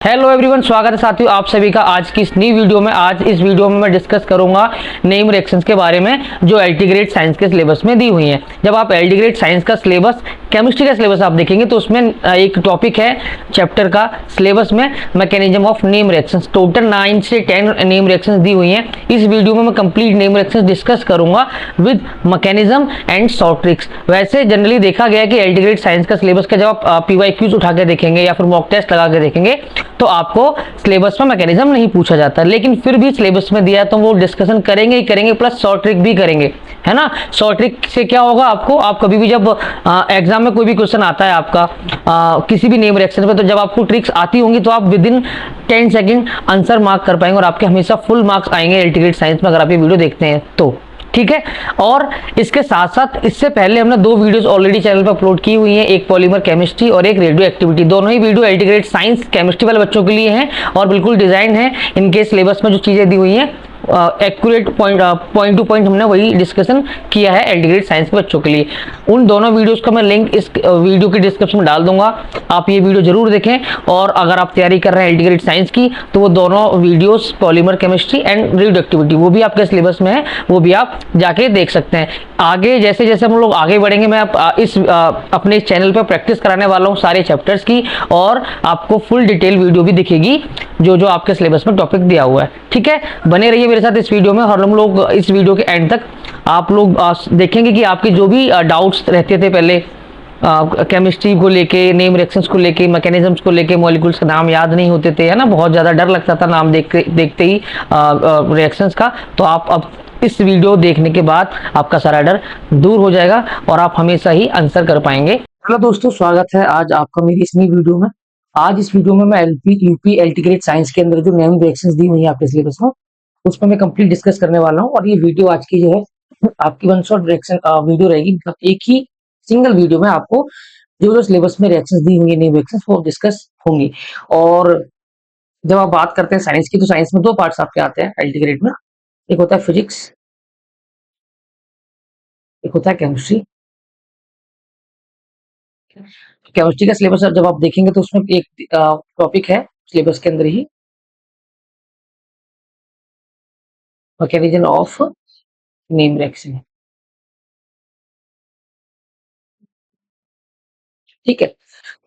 Hello everyone, स्वागत है साथियों आप सभी का आज की इस नई वीडियो में। आज इस वीडियो में मैं डिस्कस करूंगा नेम रिएक्शंस के बारे में जो एलटी ग्रेड साइंस के सिलेबस में दी हुई हैं। जब आप एलटी ग्रेड साइंस का सिलेबस, केमिस्ट्री का सिलेबस आप देखेंगे तो उसमें एक टॉपिक है चैप्टर का सिलेबस में mechanism of name reactions. Total 9 से 10 नेम रिएक्शंस दी हुई हैं। इस वीडियो में मैं कंप्लीट नेम रिएक्शंस डिस्कस करूंगा with mechanism and short tricks. वैसे जनरली देखा गया है कि एलटी ग्रेड साइंस का सिलेबस का जब आप पीवाईक्यूज उठा के देखेंगे या फिर मॉक टेस्ट लगा के देखेंगे तो आपको सिलेबस में मैकेनिज्म नहीं पूछा जाता, लेकिन फिर भी सिलेबस में दिया तो वो डिस्कशन करेंगे ही करेंगे, प्लस शॉर्ट ट्रिक भी करेंगे, है ना। शॉर्ट ट्रिक से क्या होगा, आपको आप कभी भी जब एग्जाम में कोई भी क्वेश्चन आता है आपका किसी भी नेम रिएक्शन पे, तो जब आपको ट्रिक्स आती होंगी तो आप with in 10 second answer mark कर पाएंगे और आपके हमेशा फुल मार्क्स आएंगे एलटी ग्रेड साइंस में, अगर आप ये वीडियो देखते हैं तो। ठीक है। और इसके साथ साथ इससे पहले हमने 2 वीडियोस ऑलरेडी चैनल पर अपलोड की हुई हैं, एक पॉलीमर केमिस्ट्री और एक रेडियो एक्टिविटी। दोनों ही video LT grade science chemistry वाले बच्चों के लिए हैं और बिल्कुल डिजाइन है। इनके सिलेबस में जो चीजें दी हुई हैं एक्यूरेट पॉइंट टू पॉइंट हमने वही डिस्कशन किया है एलटी ग्रेड साइंस के बच्चों के लिए। उन दोनों वीडियोस का मैं लिंक इस वीडियो के डिस्क्रिप्शन में डाल दूंगा, आप ये वीडियो जरूर देखें। और अगर आप तैयारी कर रहे हैं एलटी ग्रेड साइंस की तो वो दोनों videos polymer chemistry and radio activity वो भी आपके सिलेबस में है, वो भी आप जाके देख सकते हैं। आगे जैसे जैसे हम लोग आगे बढ़ेंगे मैं अपने इस चैनल पर प्रैक्टिस कराने वाला हूँ सारे चैप्टर्स की, और आपको फुल डिटेल वीडियो भी दिखेगी जो जो आपके सिलेबस में टॉपिक दिया हुआ है। ठीक है, बने रहिए मेरे साथ इस वीडियो में और हम लोग इस वीडियो के एंड तक आप लोग देखेंगे कि आपके जो भी डाउट्स रहते थे पहले केमिस्ट्री को लेके, नेम रिएक्शंस को लेके, मैकेनिज्म्स को लेके, मॉलिक्यूल्स का नाम याद नहीं होते थे, है ना, बहुत ज़्यादा डर लगता था नाम देखते ही रिएक्शंस का, तो आप अब इस वीडियो देखने के बाद आपका सारा डर दूर हो जाएगा और आप हमेशा ही आंसर कर पाएंगे। हेलो दोस्तों, स्वागत है आज आपका मेरी इस नई वीडियो में। आज इस वीडियो में मैं LP UP LT grade science के अंदर जो नेम रिएक्शंस दी हुई है आपके सिलेबस में, उसमें मैं कंप्लीट डिस्कस करने वाला हूँ। और ये वीडियो आज की जो है आपकी वन शॉट रिएक्शन वीडियो रहेगी, मतलब एक ही सिंगल वीडियो में आपको जो जो सिलेबस में रिएक्शंस दी हुई है नेम रिएक्शंस वो डिस्कस होंगी। और जब आप बात करते हैं साइंस की, तो साइंस में 2 पार्ट्स आपके आते हैं एलटी ग्रेड में। एक होता है फिजिक्स, एक होता है केमिस्ट्री। केमिस्ट्री का सिलेबस जब आप देखेंगे तो उसमें एक टॉपिक है सिलेबस के अंदर ही, मैकेनिज्म ऑफ नेम रिएक्शन। ठीक है,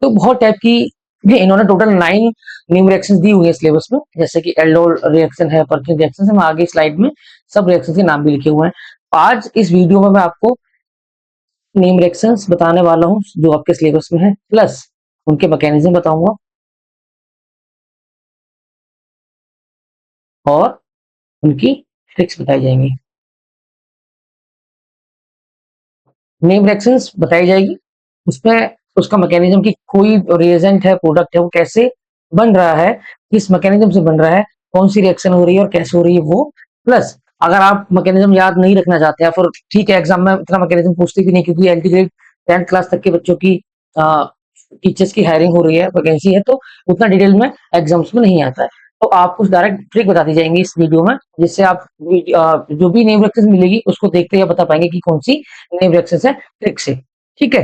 तो बहुत टाइप की ये इन्होंने टोटल 9 नेम रिएक्शंस दी हुई है सिलेबस में, जैसे कि एल्डोल रिएक्शन है, पर्किन रिएक्शन है। मैं आगे स्लाइड में सब रिएक्शंस के नाम भी लिखे हुए हैं। आज इस वीडियो में मैं आपको नेम रिएक्शंस बताने वाला हूं जो आपके सिलेबस में है, प्लस उनके मैकेनिज्म बताऊंगा और उनकी ट्रिक्स बताई जाएंगी। नेम रिएक्शंस बताई जाएगी, उसमें उसका मैकेनिज्म की कोई रिएजेंट है, प्रोडक्ट है, वो कैसे बन रहा है, किस मैकेनिज्म से बन रहा है, कौन सी रिएक्शन हो रही है और कैसे हो रही है वो। प्लस अगर आप मैकेनिज्म याद नहीं रखना चाहते हैं, फिर ठीक है एग्जाम में इतना मैकेनिज्म पूछते भी नहीं, क्योंकि एलटी ग्रेड 10th क्लास तक के बच्चों की टीचर्स की हायरिंग हो रही है, वैकेंसी है, तो उतना डिटेल में एग्जाम्स में नहीं आता है। तो आपको डायरेक्ट ट्रिक बता दी जाएंगी इस वीडियो में, जिससे आप जो भी नेम रिएक्शन मिलेगी उसको देखते ही बता पाएंगे कि कौन सी नेम रिएक्शन है ट्रिक से। ठीक है,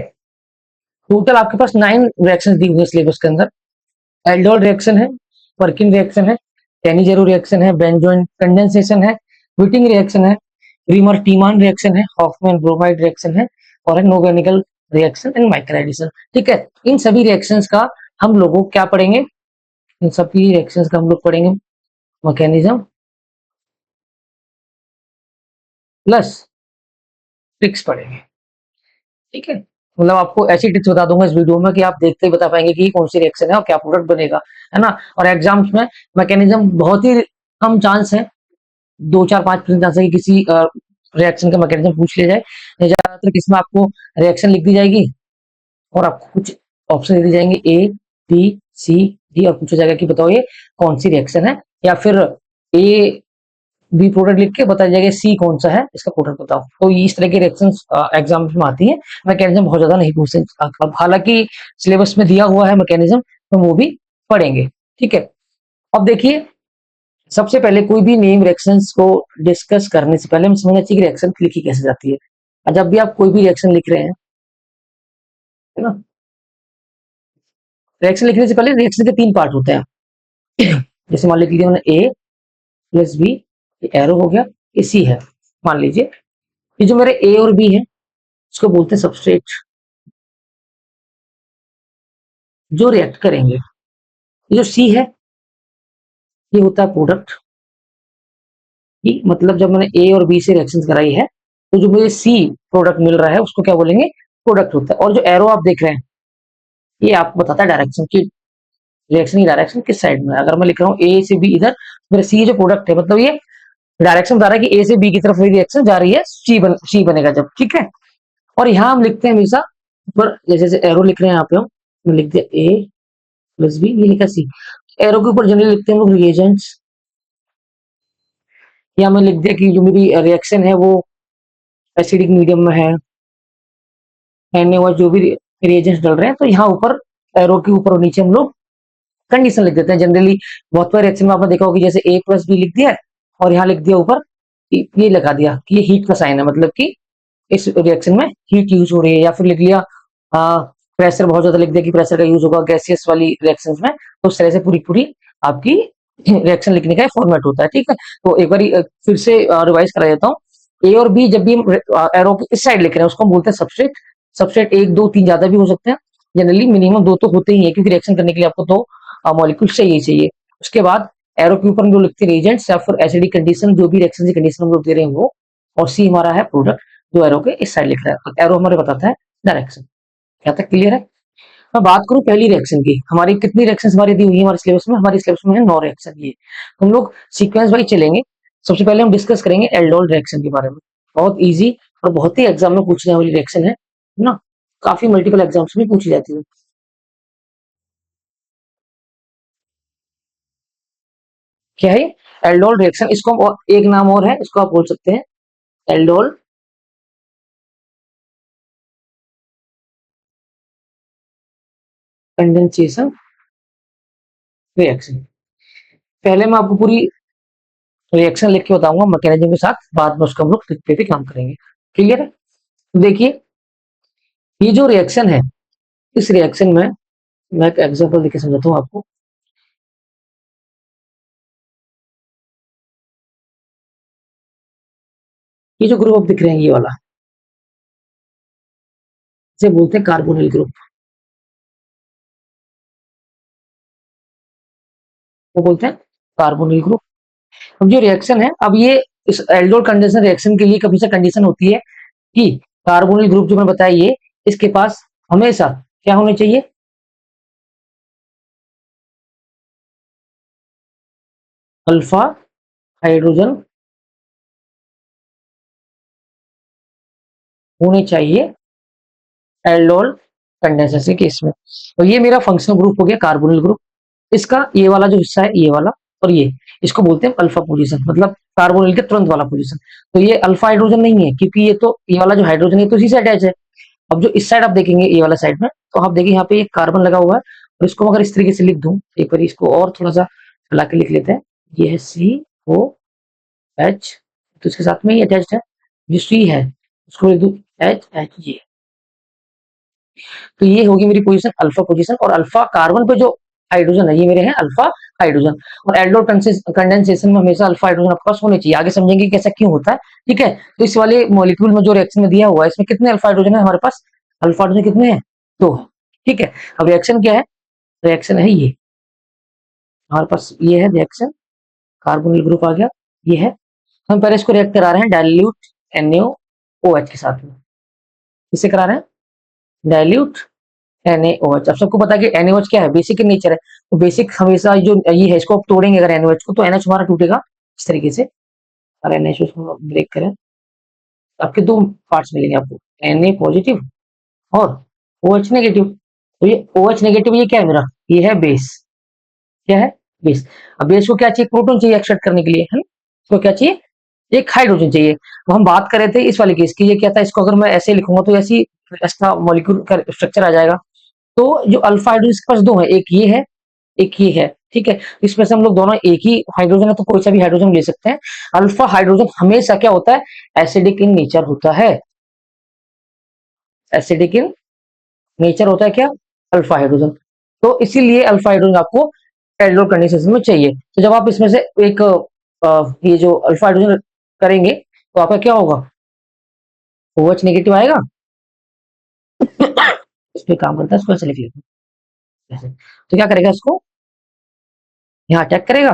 टोटल आपके पास 9 रिएक्शन दी हुई है सिलेबस के अंदर। एल्डोल रिएक्शन है, पर्किन रिएक्शन है, टेनिजेरो रिएक्शन है, बेंजोइन कंडेंसेशन है, व्हिटिंग रिएक्शन है, रीमर टीमान रिएक्शन है, हॉफमैन ब्रोमाइड रिएक्शन है, और नोवेनिकल रिएक्शन एंड माइकल एडिशन। ठीक है, इन सभी रिएक्शंस का हम लोगों क्या पढ़ेंगे, इन सभी रिएक्शंस का हम लोग पढ़ेंगे मैकेनिज्म प्लस ट्रिक्स पढ़ेंगे। ठीक है, मतलब आपको ऐसी टिप्स बता दूंगा इस वीडियो में कि आप देखते ही बता पाएंगे कि कौन सी रिएक्शन है और क्या प्रोडक्ट बनेगा, है ना। और एग्जाम्स में मैकेनिज्म बहुत ही कम चांस है, 2-4-5% चांस है कि किसी रिएक्शन का मैकेनिज्म पूछ लिया जाए। ज्यादातर किसमें आपको रिएक्शन लिख दी जाएगी और आपको कुछ ऑप्शन दे दी जाएंगे ए बी सी डी, और पूछा जाएगा कि बताओ ये कौन सी रिएक्शन है, या फिर ए बी प्रोडक्ट लिख के बताया जाएगा सी कौन सा है इसका प्रोडक्ट बताओ। तो इस तरह की रिएक्शंस एग्जाम में आती हैं। मैकेनिज्म बहुत ज्यादा नहीं पूछते, अब हालांकि सिलेबस में दिया हुआ है मैकेनिज्म, तो वो भी पढ़ेंगे। ठीक है, अब देखिए सबसे पहले कोई भी नेम रिएक्शंस को डिस्कस करने से पहले हमें समझना चाहिए कि रिएक्शन लिखी कैसे जाती है। जब भी आप कोई भी रिएक्शन लिख रहे हैं, है ना, रिएक्शन लिखने से पहले रिएक्शन के 3 पार्ट होते हैं। जैसे मान लीजिए मैंने ए प्लस बी, एरो हो गया, ये सी है। मान लीजिए ये जो मेरे ए और बी है उसको बोलते हैं सबस्ट्रेट, जो रिएक्ट करेंगे। ये जो सी है ये होता है प्रोडक्ट, कि मतलब जब मैंने ए और बी से रिएक्शन कराई है तो जो मुझे सी प्रोडक्ट मिल रहा है उसको क्या बोलेंगे, प्रोडक्ट होता है। और जो एरो आप देख रहे हैं ये आपको बताता है डायरेक्शन की, रिएक्शन की डायरेक्शन किस साइड में है। अगर मैं लिख रहा हूँ ए से बी इधर, मेरा सी जो प्रोडक्ट है मतलब ये डायरेक्शन बता रहा है कि ए से बी की तरफ मेरी रिएक्शन जा रही है, सी बनेगा जब, ठीक है। और यहाँ हम लिखते हैं हमेशा ऊपर, जैसे जैसे एरो लिख रहे हैं यहाँ पे हम लिख दिया ए प्लस बी, ये लिखा सी। एरो के ऊपर जनरली लिखते हैं हम लोग रिएजेंट्स, या मैं लिख दिया कि जो मेरी रिएक्शन है वो एसिडिक मीडियम में है, NaOH जो भी रिएजेंट्स डल रहे हैं। तो यहाँ ऊपर एरो के ऊपर और नीचे हम लोग कंडीशन लिख देते हैं जनरली। बहुत बार रिएक्शन में आपने देखा होगा जैसे ए प्लस बी लिख दिया और यहाँ लिख दिया ऊपर ये लगा दिया कि ये हीट का साइन है, मतलब कि इस रिएक्शन में हीट यूज हो रही है। या फिर लिख लिया प्रेशर बहुत ज्यादा लिख दिया कि प्रेशर का यूज होगा गैसियस वाली रिएक्शन में। तो उस तरह से पूरी पूरी आपकी रिएक्शन लिखने का फॉर्मेट होता है, ठीक है। तो एक बार फिर से रिवाइज करा देता हूँ। ए और बी जब भी हम एरो की इस साइड लिख रहे हैं उसको हम बोलते हैं सबस्ट्रेट। सबस्ट्रेट एक दो तीन ज्यादा भी हो सकते हैं, जनरली मिनिमम दो तो होते ही है, क्योंकि रिएक्शन करने के लिए आपको दो मॉलिक्यूल चाहिए। उसके बाद एरो के ऊपर हम जो लिखते हैं रिएजेंट्स या फिर एसिडिक कंडीशन, जो भी रिएक्शन की कंडीशन हम लोग दे रहे हैं वो। और सी हमारा है प्रोडक्ट जो एरो के इस साइड लिख रहा है। एरो हमारे बताता है डायरेक्शन। क्या तक क्लियर है? मैं बात करूं पहली रिएक्शन की, हमारी कितनी रिएक्शंस हमारी दी हुई है हमारे सिलेबस में? हमारे सिलेबस में है 9 रिएक्शन। ये हम लोग सीक्वेंस वाइज चलेंगे। सबसे पहले हम डिस्कस करेंगे एल्डोल रिएक्शन के बारे में। बहुत इजी और बहुत ही एग्जाम में पूछने वाली रिएक्शन है ना, काफी मल्टीपल एग्जाम्स में पूछी जाती है। क्या है? Aldol reaction. इसको एक नाम और है, इसको आप बोल सकते हैं एल्डोल कंडेंसेशन रिएक्शन। पहले मैं आपको पूरी रिएक्शन लिख के बताऊंगा मैकेनिज्म के साथ, बाद में उसका हम लोग लिख पे काम करेंगे। क्लियर है? तो देखिए ये जो रिएक्शन है, इस रिएक्शन में मैं एक एग्जांपल देके समझाता हूँ आपको। ये जो ग्रुप आप दिख रहे हैं ये वाला, इसे बोलते हैं कार्बोनिल ग्रुप। वो बोलते हैं कार्बोनिल ग्रुप। अब जो रिएक्शन है, अब ये इस एल्डोल कंडेंसेशन रिएक्शन के लिए कभी से कंडीशन होती है कि कार्बोनिल ग्रुप जो मैंने बताया ये, इसके पास हमेशा क्या होने चाहिए, अल्फा हाइड्रोजन होने चाहिए एल्डोल कंडेंसेशन के केस में। तो ये मेरा फंक्शनल ग्रुप हो गया कार्बोनिल ग्रुप। इसका ये वाला जो हिस्सा है ये वाला और ये, इसको बोलते हैं अल्फा पोजीशन, मतलब कार्बोनिल के तुरंत वाला पोजीशन। तो ये अल्फा हाइड्रोजन नहीं है, क्योंकि ये तो ये वाला जो हाइड्रोजन है तो इसी से अटैच है। अब जो इस साइड आप देखेंगे ये वाला साइड में, तो आप देखिए यहाँ पे एक कार्बन लगा हुआ है। और इसको अगर इस तरीके से लिख दूं, एक बार इसको और थोड़ा सा फैला के लिख लेते हैं। ये है COH, तो इसके साथ में ही अटैच्ड है। जो सी है उसको लिख दूं H ये। तो ये होगी मेरी पोजीशन अल्फा पोजीशन। और अल्फा कार्बन पे जो हाइड्रोजन है ये मेरे हैं अल्फा हाइड्रोजन। और एल्डोल कंडेंसेशन में हमेशा अल्फा हाइड्रोजन आपके पास होने चाहिए। आगे समझेंगे कि ऐसा क्यों होता है, ठीक है। तो इस वाले मॉलिक्यूल में जो रिएक्शन में दिया हुआ है इसमें कितने अल्फा हाइड्रोजन है हमारे पास? अल्फा हाइड्रोजन कितने हैं? 2 है, ठीक है। अब रिएक्शन क्या है? रिएक्शन है ये, हमारे पास ये है रिएक्शन, कार्बोनिल ग्रुप आ गया, ये है। हम पहले इसको रिएक्ट करा रहे हैं डाइल्यूट NaOH के साथ में। किससे करा रहे हैं? Dilute NaOH। अब सबको पता है कि NaOH क्या है, बेसिक इन नेचर है। तो बेसिक हमेशा जो ये है इसको आप तोड़ेंगे अगर NaOH को, तो NH हमारा टूटेगा इस तरीके से। और NH को ब्रेक करें तो आपके दो पार्ट्स मिलेंगे आपको, Na पॉजिटिव और OH नेगेटिव। तो ये OH नेगेटिव ये क्या है मेरा? ये है बेस। क्या है? बेस। अब बेस को क्या चाहिए? प्रोटॉन चाहिए एक्सट्रैक्ट करने के लिए, है ना। इसको क्या चाहिए? एक हाइड्रोजन चाहिए। अब हम बात कर रहे थे इस वाले केस की, ये क्या था, इसको अगर मैं ऐसे लिखूंगा तो ऐसी इसका मॉलिक्यूल का स्ट्रक्चर आ जाएगा। तो जो अल्फा हाइड्रोजन इसके पास दो है, एक ये है एक ये है, ठीक है। इसमें से हम लोग दोनों एक ही हाइड्रोजन है तो कोई सा भी हाइड्रोजन ले सकते हैं। अल्फा हाइड्रोजन हमेशा क्या होता है? एसिडिक इन नेचर होता है। एसिडिक इन नेचर होता है क्या? Alpha hydrogen. तो इसीलिए अल्फा हाइड्रोजन आपको एल्डोल कंडीशन में चाहिए। तो जब आप इसमें से एक ये जो अल्फा हाइड्रोजन करेंगे तो आपका क्या होगा, OH नेगेटिव आएगा। इस पे काम करता है, इसको ऐसे लिख लेते हैं ऐसे। तो क्या करेगा, इसको यहाँ अटैक करेगा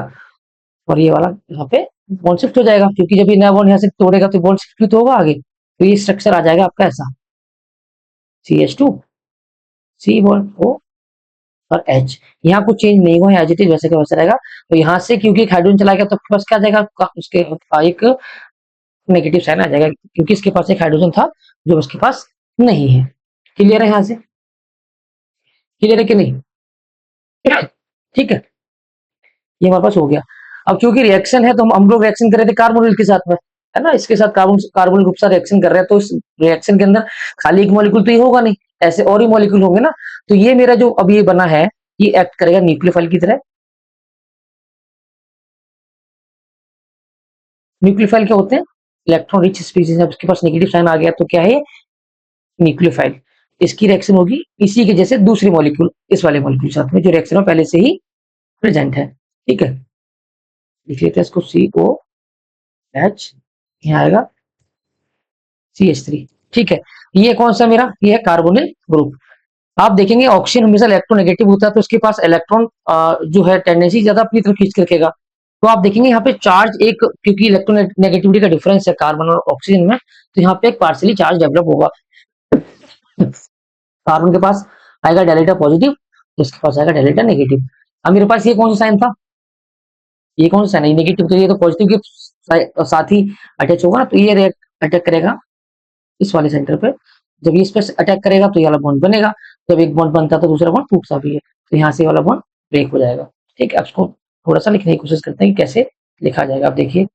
और ये वाला यहाँ पे बॉन्ड शिफ्ट हो जाएगा, क्योंकि जब ये नया बॉन्ड यहाँ से तोड़ेगा तो बॉन्ड शिफ्ट भी तो होगा आगे, तो ये स्ट्रक्चर आ जाएगा आपका ऐसा, CH2 C बॉन्ड O और H। यहाँ कुछ चेंज नहीं हुआ है, एज इट इज वैसे का वैसा रहेगा। तो यहाँ से क्योंकि एक हाइड्रोजन चला गया तो बस क्या आ जाएगा, उसके एक नेगेटिव साइन आ जाएगा, क्योंकि इसके पास एक हाइड्रोजन था जो उसके पास नहीं है। क्लियर है यहाँ से, क्लियर है कि नहीं, ठीक है, ये हमारे पास हो गया। अब क्योंकि रिएक्शन है तो हम लोग रिएक्शन कर रहे थे कार्बोनिल के साथ में, है ना, इसके साथ कार्बन कार्बोनिल ग्रुप से रिएक्शन कर रहे हैं, तो इस रिएक्शन के अंदर खाली एक मॉलिक्यूल तो ये होगा नहीं, ऐसे और ही मॉलिक्यूल होंगे ना। तो ये मेरा जो अब ये बना है, ये एक्ट करेगा न्यूक्लियोफाइल की तरह। न्यूक्लियोफाइल क्या होते हैं, इलेक्ट्रॉन रिच स्पीसीज है, उसके पास नेगेटिव साइन आ गया तो क्या है, न्यूक्लियोफाइल। इसकी रिएक्शन होगी इसी के जैसे दूसरी मॉलिक्यूल, इस वाले मॉलिक्यूल साथ में जो रिएक्शन में पहले से ही प्रेजेंट है। ठीक है, लिख लेते हैं इसको COH, यहाँ आएगा CH3। ठीक है, ये कौन सा मेरा, ये है कार्बोनिल ग्रुप। आप देखेंगे ऑक्सीजन हमेशा इलेक्ट्रोनेगेटिव होता है, तो उसके पास इलेक्ट्रॉन जो है टेंडेंसी ज्यादा अपनी तरफ खींच के रखेगा। तो आप देखेंगे यहाँ पे चार्ज एक, क्योंकि इलेक्ट्रोनेगेटिविटी का डिफरेंस है कार्बन और ऑक्सीजन में, तो यहाँ पे एक पार्सली चार्ज डेवलप होगा। कार्बन के पास आएगा डेल्टा पॉजिटिव, इसके पास आएगा डेल्टा नेगेटिव। अब मेरे पास ये कौन सा साइन था, ये कौन सा साइन है, नेगेटिव, तो ये तो पॉजिटिव के साथ ही अटैच होगा ना, तो ये अटैक करेगा इस वाले सेंटर पे। जब ये इस पे अटैक करेगा तो ये वाला बॉन्ड बनेगा, जब एक बॉन्ड बनता है तो दूसरा बॉन्ड टूटता भी है, तो यहाँ से ये वाला बॉन्ड ब्रेक हो जाएगा। ठीक है, अब इसको थोड़ा सा लिखने की कोशिश करते हैं कि कैसे लिखा जाएगा। आप देखिए,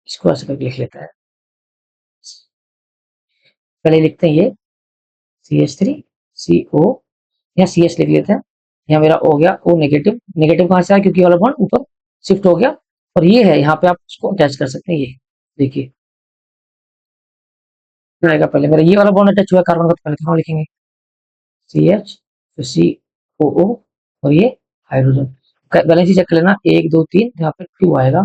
इसको ऐसे करके लिख लेता है, पहले लिखते हैं ये CH3 CO, यहाँ CS लिख लेते हैं, यहाँ मेरा हो गया O नेगेटिव। नेगेटिव कहाँ से आया, क्योंकि ये वाला बॉन्ड ऊपर शिफ्ट हो गया, और ये है यहाँ पे आप इसको अटैच कर सकते हैं। ये देखिए आएगा, पहले मेरा ये वाला बॉन्ड अटैच हुआ कार्बन का, तो पहले कहाँ लिखेंगे CH, तो COO, और ये हाइड्रोजन। बैलेंस ही चेक कर लेना, 1 2 3, यहाँ पे 2 आएगा।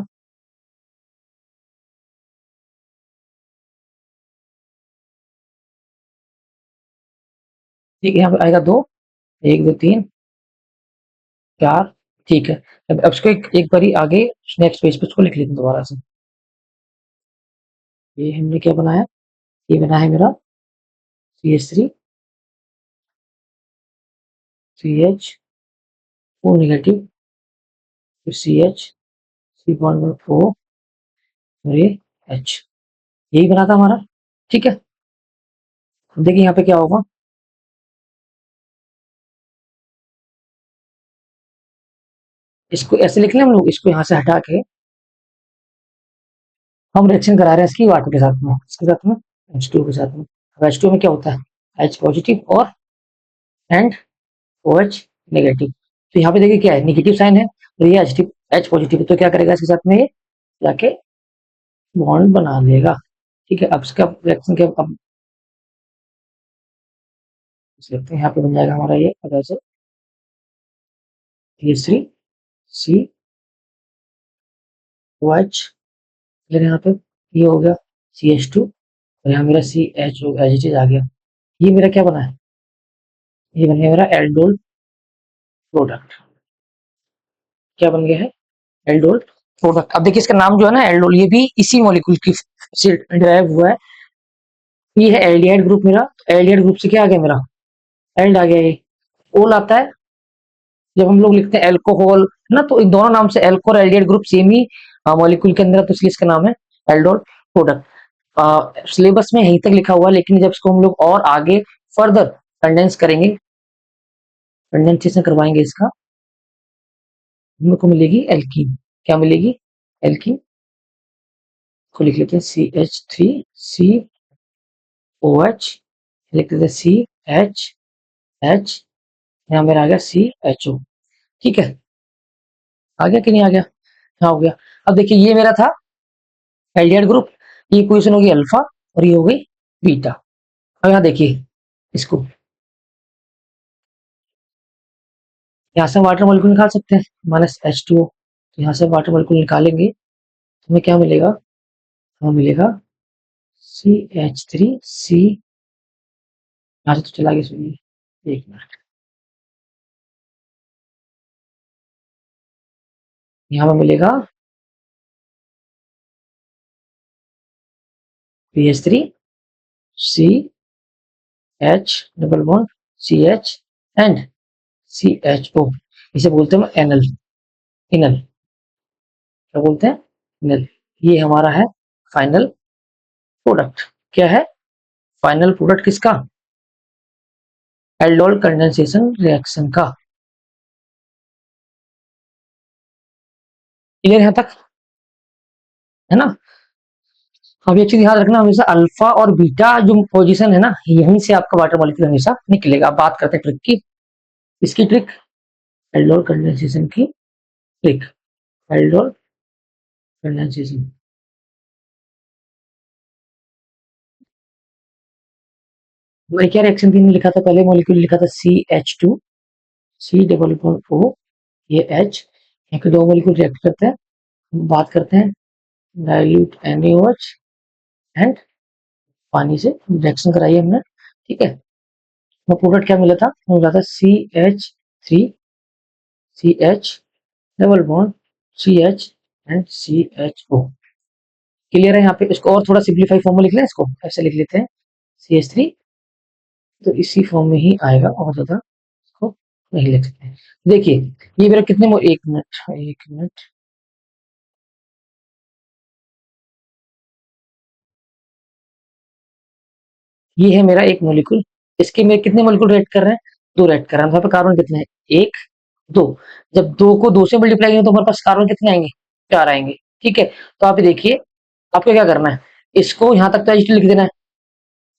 ठीक है, यहाँ पे आएगा 2, 1 2 3 4। ठीक है, अब इसको एक बारी आगे नेक्स्ट पेज पे इसको लिख लेते हैं दोबारा से। ये हमने क्या बनाया, ये बना है मेरा CH3 CH O नेगेटिव, फिर CH C बॉन्ड O, और ये H, यही बना था हमारा। ठीक है, देखिए यहाँ पे क्या होगा, इसको ऐसे लिख लें हम लोग, इसको यहाँ से हटा के हम रिएक्शन करा रहे हैं इसकी वाटर के साथ में, इसके साथ में H2 के साथ में। अब H2 में क्या होता है, H पॉजिटिव और एंड OH नेगेटिव। तो यहाँ पे देखिए क्या है, नेगेटिव साइन है, और ये H पॉजिटिव, तो क्या करेगा इसके साथ में, ये जाके बॉन्ड बना लेगा। ठीक है, अब इसका रिएक्शन क्या, अब देखते हैं, यहाँ पे बन जाएगा हमारा ये ऐसे CH3 COH, फिर यहाँ पे ये हो गया CH2, और यहाँ मेरा CH आ गया। ये मेरा क्या बना है, ये बन गया मेरा एल्डोल प्रोडक्ट। क्या बन गया है, एल्डोल प्रोडक्ट। अब देखिए इसका नाम जो है ना एल्डोल, ये भी इसी मॉलिक्यूल की से डिराइव हुआ है। ये है एल्डिहाइड ग्रुप मेरा, एल्डिहाइड ग्रुप से क्या आ गया मेरा, एल्ड आ गया। ये ओल आता है जब हम लोग लिखते हैं एल्कोहल ना, तो इन दोनों नाम से एल्को और एल्डिहाइड ग्रुप सेम ही मॉलिक्यूल के अंदर है, तो इसलिए इसका नाम है एल्डोल प्रोडक्ट। सिलेबस में यहीं तक लिखा हुआ है, लेकिन जब इसको हम लोग और आगे फर्दर कंडेंस करेंगे, कंडेंसेशन करवाएंगे इसका, हम लोग को मिलेगी एल्कीन। क्या मिलेगी, एल्कीन। को लिख लेते हैं CH3COH, लिख देते हैं CHH, यहाँ मेरा आ गया CHO। ठीक है, आ गया कि नहीं आ गया, हाँ हो गया। अब देखिए ये मेरा था एल्डिहाइड ग्रुप, ये पोजीशन होगी अल्फा और ये हो गई बीटा। अब यहाँ देखिए इसको, यहाँ से वाटर मॉलिक्यूल निकाल सकते हैं, -H2O। तो यहाँ से वाटर मॉलिक्यूल निकालेंगे तो हमें क्या मिलेगा, हमें मिलेगा CH3C। यहाँ से तो चला गया, सुनिए एक मिनट, यहाँ पे मिलेगा PH3CH एंड CHO। इसे बोलते हैं एनल, इनल, क्या बोलते हैं, इनल। ये हमारा है फाइनल प्रोडक्ट। क्या है फाइनल प्रोडक्ट किसका, एल्डोल कंडेंसेशन रिएक्शन का। क्लियर यहाँ तक, है ना। अब एक चीज याद रखना, हमेशा अल्फा और बीटा जो पोजीशन है ना, यहीं से आपका वाटर मॉलिक्यूल हमेशा निकलेगा। अब बात करते हैं ट्रिक की, इसकी ट्रिक, एल्डोल कंडेंसेशन की ट्रिक, एल्डोल कंडेंसेशन। मैंने क्या रिएक्शन तीन में लिखा था, पहले मॉलिक्यूल लिखा था CH2, C double bond O, ये H, यहाँ के दो मॉलिक्यूल रिएक्ट करते हैं। हम बात करते हैं डाइल्यूट NaOH एंड पानी से रिएक्शन कराई हमने, ठीक है। तो प्रोडक्ट क्या मिला था, वो मिला था CH3CH double bond CH and CHO। Clear है यहाँ पे। इसको और थोड़ा सिंप्लीफाई फॉर्म में लिख लें, इसको ऐसे लिख लेते हैं CH3, तो इसी फॉर्म में ही आएगा, और ज्यादा इसको नहीं लिख सकते हैं। देखिए ये मेरा कितने एक मिनट, एक मिनट, ये है मेरा एक मॉलिक्यूल, इसके में कितने मॉलिक्यूल रेड कर रहे हैं, दो रेड कर रहे हैं। वहां पे कार्बन कितने हैं, एक, दो। जब दो को दो से मल्टीप्लाई करेंगे तो हमारे पास कार्बन कितने आएंगे, चार आएंगे, ठीक है। तो आप देखिए आपको क्या करना है, इसको यहाँ तक तो एच लिख देना है,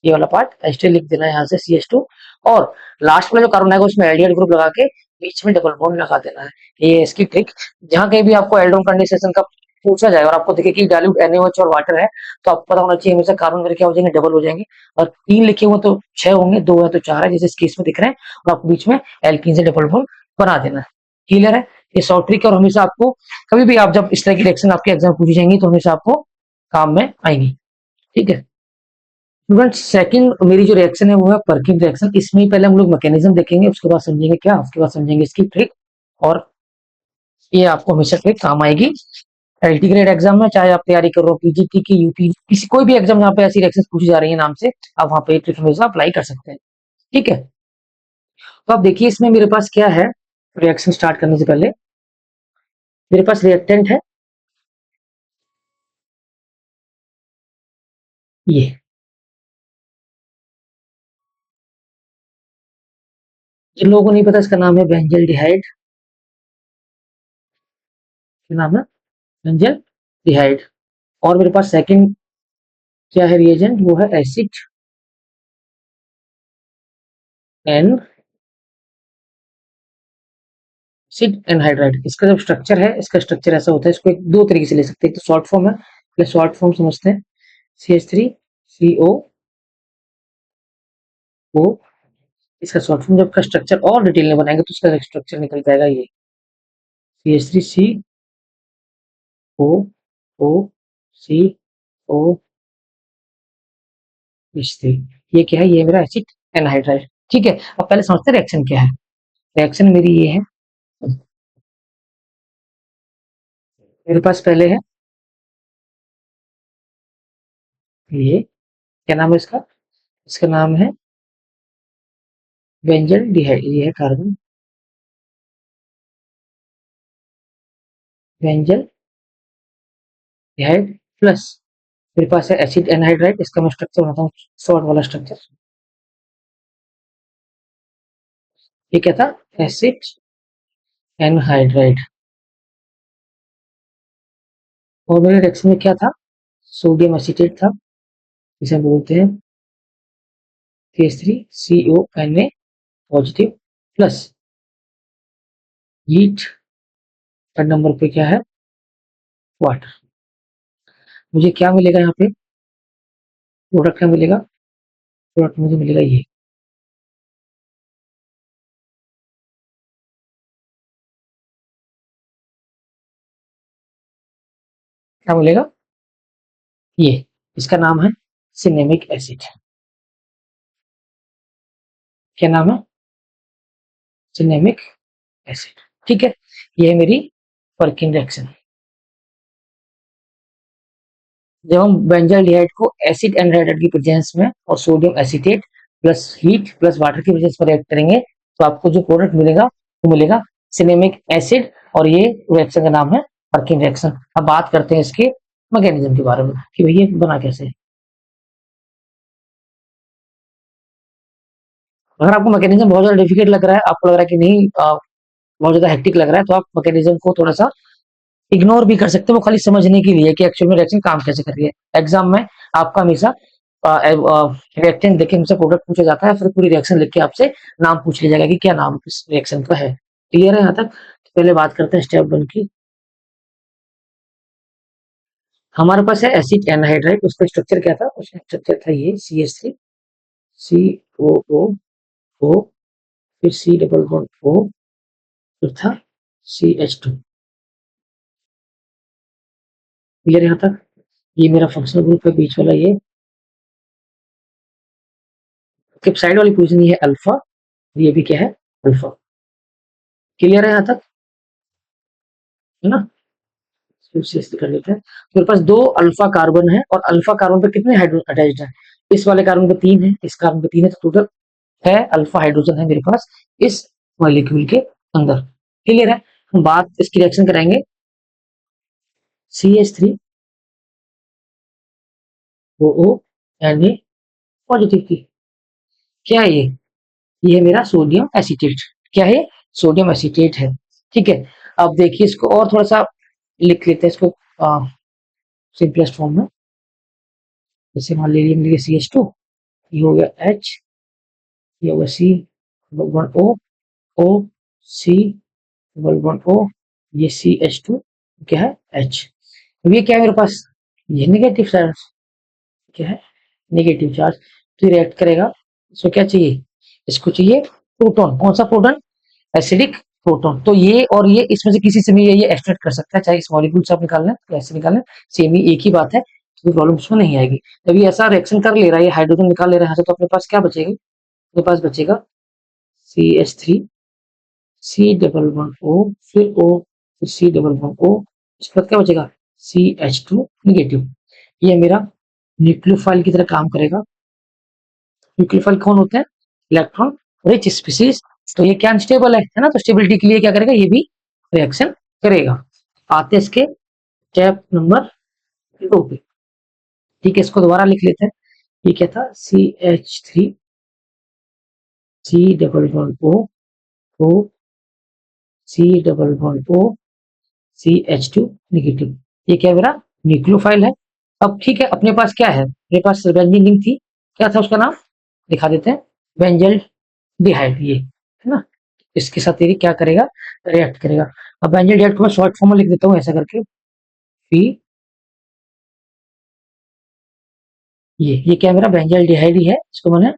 ये वाला पार्ट एच लिख देना है यहाँ से CH2, और लास्ट में जो कार्बन आएगा उसमें एल्डिहाइड ग्रुप लगा के बीच में डबल बॉन्ड लगा देना है। ये है इसकी ट्रिक। जहाँ कहीं भी आपको एल्डोन कंडेंसेशन का पूछा जाए और आपको देखे कि डाइल्यूट NaOH और वाटर है, तो आपको पता होना चाहिए हमेशा कार्बन मेरे क्या हो जाएंगे, डबल हो जाएंगे। और तीन लिखे हुए तो छह होंगे, दो है तो चार है, जैसे इस केस में दिख रहे हैं, और आपको बीच में एल्कीन से डबल बॉन्ड बना देना है। क्लियर है, ये शॉर्ट ट्रिक है, और हमेशा आपको कभी भी आप जब इस तरह की रिएक्शन आपके एग्जाम पूछी जाएंगी तो हमेशा आपको काम में आएंगी, ठीक है। स्टूडेंट सेकंड मेरी जो रिएक्शन है वो है पर्किंग रिएक्शन। इसमें पहले हम लोग मैकेनिज्म देखेंगे, उसके बाद समझेंगे क्या, उसके बाद समझेंगे इसकी ट्रिक, और ये आपको हमेशा ट्रिक काम आएगी एलटी ग्रेड एग्जाम में, चाहे आप तैयारी कर रहे हो PGT की, यूपी, किसी कोई भी एग्जाम जहाँ पे ऐसी रिएक्शन पूछी जा रही है नाम से, आप वहाँ पे ट्रिक हमेशा अप्लाई कर सकते हैं, ठीक है। तो आप देखिए इसमें मेरे पास क्या है, रिएक्शन स्टार्ट करने से पहले मेरे पास रिएक्टेंट है ये, जिन लोगों को नहीं पता इसका नाम है बेंजल डिहाइड, क्या नाम है, बेंजल डिहाइड। और मेरे पास सेकंड क्या है रिएजेंट, वो है एसिड एन, एसिड एनहाइड्राइड। इसका जब स्ट्रक्चर है, इसका स्ट्रक्चर ऐसा होता है, इसको एक दो तरीके से ले सकते हैं। एक तो शॉर्ट फॉर्म है, पहले शॉर्ट फॉर्म समझते हैं, CH3CO, इसका शॉर्ट फॉर्म। जब का स्ट्रक्चर और डिटेल में बनाएंगे तो इसका स्ट्रक्चर निकल जाएगा ये CH3CO, H3। ये क्या है, ये मेरा एसिड एनहाइड्राइड, ठीक है। अब पहले समझते हैं रिएक्शन क्या है। रिएक्शन मेरी ये है, मेरे पास पहले है ये, क्या नाम है इसका, इसका नाम है बेंजल डिहाइड, ये है कार्बन, बेंजल डिहाइड प्लस, मेरे पास है एसिड एनहाइड्राइड। इसका मैं स्ट्रक्चर बनाता हूँ, शॉर्ट वाला स्ट्रक्चर। ये क्या था, एसिड एनहाइड्राइड। और मेरे रिएक्शन में क्या था, सोडियम एसीटेट था, इसे बोलते हैं CH3CONA positive plus heat, third number पे क्या है, वाटर। मुझे क्या मिलेगा यहाँ पे, प्रोडक्ट क्या मिलेगा, प्रोडक्ट मुझे मिलेगा ये, क्या बोलेगा, ये इसका नाम है सिनेमिक एसिड। क्या नाम है, सिनेमिक एसिड। ठीक है, ये है मेरी वर्किंग रिएक्शन। जब हम बेंजाल्डिहाइड को एसिड एनहाइड्राइड की प्रेजेंस में और sodium acetate plus heat plus water की प्रेजेंस में रिएक्ट करेंगे तो आपको जो प्रोडक्ट मिलेगा वो मिलेगा सिनेमिक एसिड, और ये रिएक्शन का नाम है वर्किंग रिएक्शन। अब बात करते हैं इसके मैकेनिज्म के बारे में कि भैया बना कैसे है। अगर आपको मैकेनिज्म बहुत ज्यादा डिफिकल्ट लग रहा है, आपको लग रहा है कि नहीं बहुत ज्यादा हेक्टिक लग रहा है, तो आप मैकेनिज्म को थोड़ा सा इग्नोर भी कर सकते हो, वो खाली समझने के लिए कि एक्चुअल में रिएक्शन काम कैसे कर रही है। एग्जाम में आपका हमेशा रिएक्टेंट देखे हमसे प्रोडक्ट पूछा जाता है, फिर पूरी रिएक्शन लिख के आपसे नाम पूछ लिया जाएगा कि क्या नाम इस रिएक्शन का है। क्लियर है यहाँ तक? तो पहले बात करते हैं स्टेप 1 की। हमारे पास है एसिड एनहाइड्राइड, उसका स्ट्रक्चर क्या था, उसका स्ट्रक्चर था ये CH3 COO, फिर C डबल बॉन्ड O, फिर था CH2। क्लियर यहाँ तक? ये मेरा फंक्शनल ग्रुप है बीच वाला, ये साइड वाली पोजीशन ये है अल्फा, ये भी क्या है, अल्फा। क्लियर है यहाँ तक? है ना? कर लेते हैं। मेरे पास 2 अल्फा कार्बन है, और अल्फा कार्बन पे कितने हाइड्रोजन अटैच्ड है, इस वाले कार्बन पे 3 है, इस कार्बन पे 3 है, तो टोटल है अल्फा हाइड्रोजन है मेरे पास इस मॉलिक्यूल के अंदर। क्लियर है? हम बात इसकी रिएक्शन कराएंगे CH3 OO Na पॉजिटिव की। क्या है ये है मेरा सोडियम एसीटेट। क्या है? सोडियम एसीटेट है। ठीक है, अब देखिए इसको और थोड़ा सा लिख लेते हैं इसको सिंपलेस्ट फॉर्म में। जैसे मान लीजिए CH2, ये हो गया H, ये होगा C double bond O, O C double bond O, ये CH2 क्या है H। अब ये क्या है मेरे पास, ये नेगेटिव चार्ज। क्या है, नेगेटिव चार्ज। तो ये रिएक्ट करेगा, इसको क्या चाहिए, इसको चाहिए प्रोटॉन। कौन सा प्रोटॉन, एसिडिक प्रोटॉन। तो ये और ये इसमें से किसी से भी ये एक्सट्रैक्ट कर सकता है, चाहे इस मॉलिक्यूल से आप निकाल लें या ऐसे निकाल लें, सेम ही एक ही बात है, कोई प्रॉब्लम उसमें नहीं आएगी। जब ये ऐसा रिएक्शन कर ले रहा है, ये हाइड्रोजन निकाल ले रहा है, तो अपने पास क्या बचेगा, अपने पास बचेगा CH3 C double bond O, फिर O, फिर C डबल बॉन्ड O, इसके बाद क्या बचेगा CH2 नेगेटिव। ये मेरा न्यूक्लियोफाइल की तरह काम करेगा। न्यूक्लियोफाइल कौन होते हैं, इलेक्ट्रॉन रिच स्पीसीज। तो ये क्या अनस्टेबल है ना, तो स्टेबिलिटी के लिए क्या करेगा, ये भी रिएक्शन करेगा। आते हैं इसके स्टेप नंबर 2 पे। ठीक है, इसको दोबारा लिख लेते हैं। ये क्या था, CH3 C double bond O C double bond O CH2 negative. ये क्या मेरा न्यूक्लियोफाइल है। अब ठीक है, अपने पास क्या है, मेरे पास बेंजीन रिंग थी, क्या था उसका नाम, दिखा देते हैं, बेंजल डिहाइड, ये है ना। इसके साथ ये क्या करेगा, रिएक्ट करेगा। अब बेंजल डिहाइड को मैं शॉर्ट फॉर्म में लिख देता हूँ ऐसा करके, पी, ये क्या मेरा बेंजल डिहाइड ही है। इसको मैंने,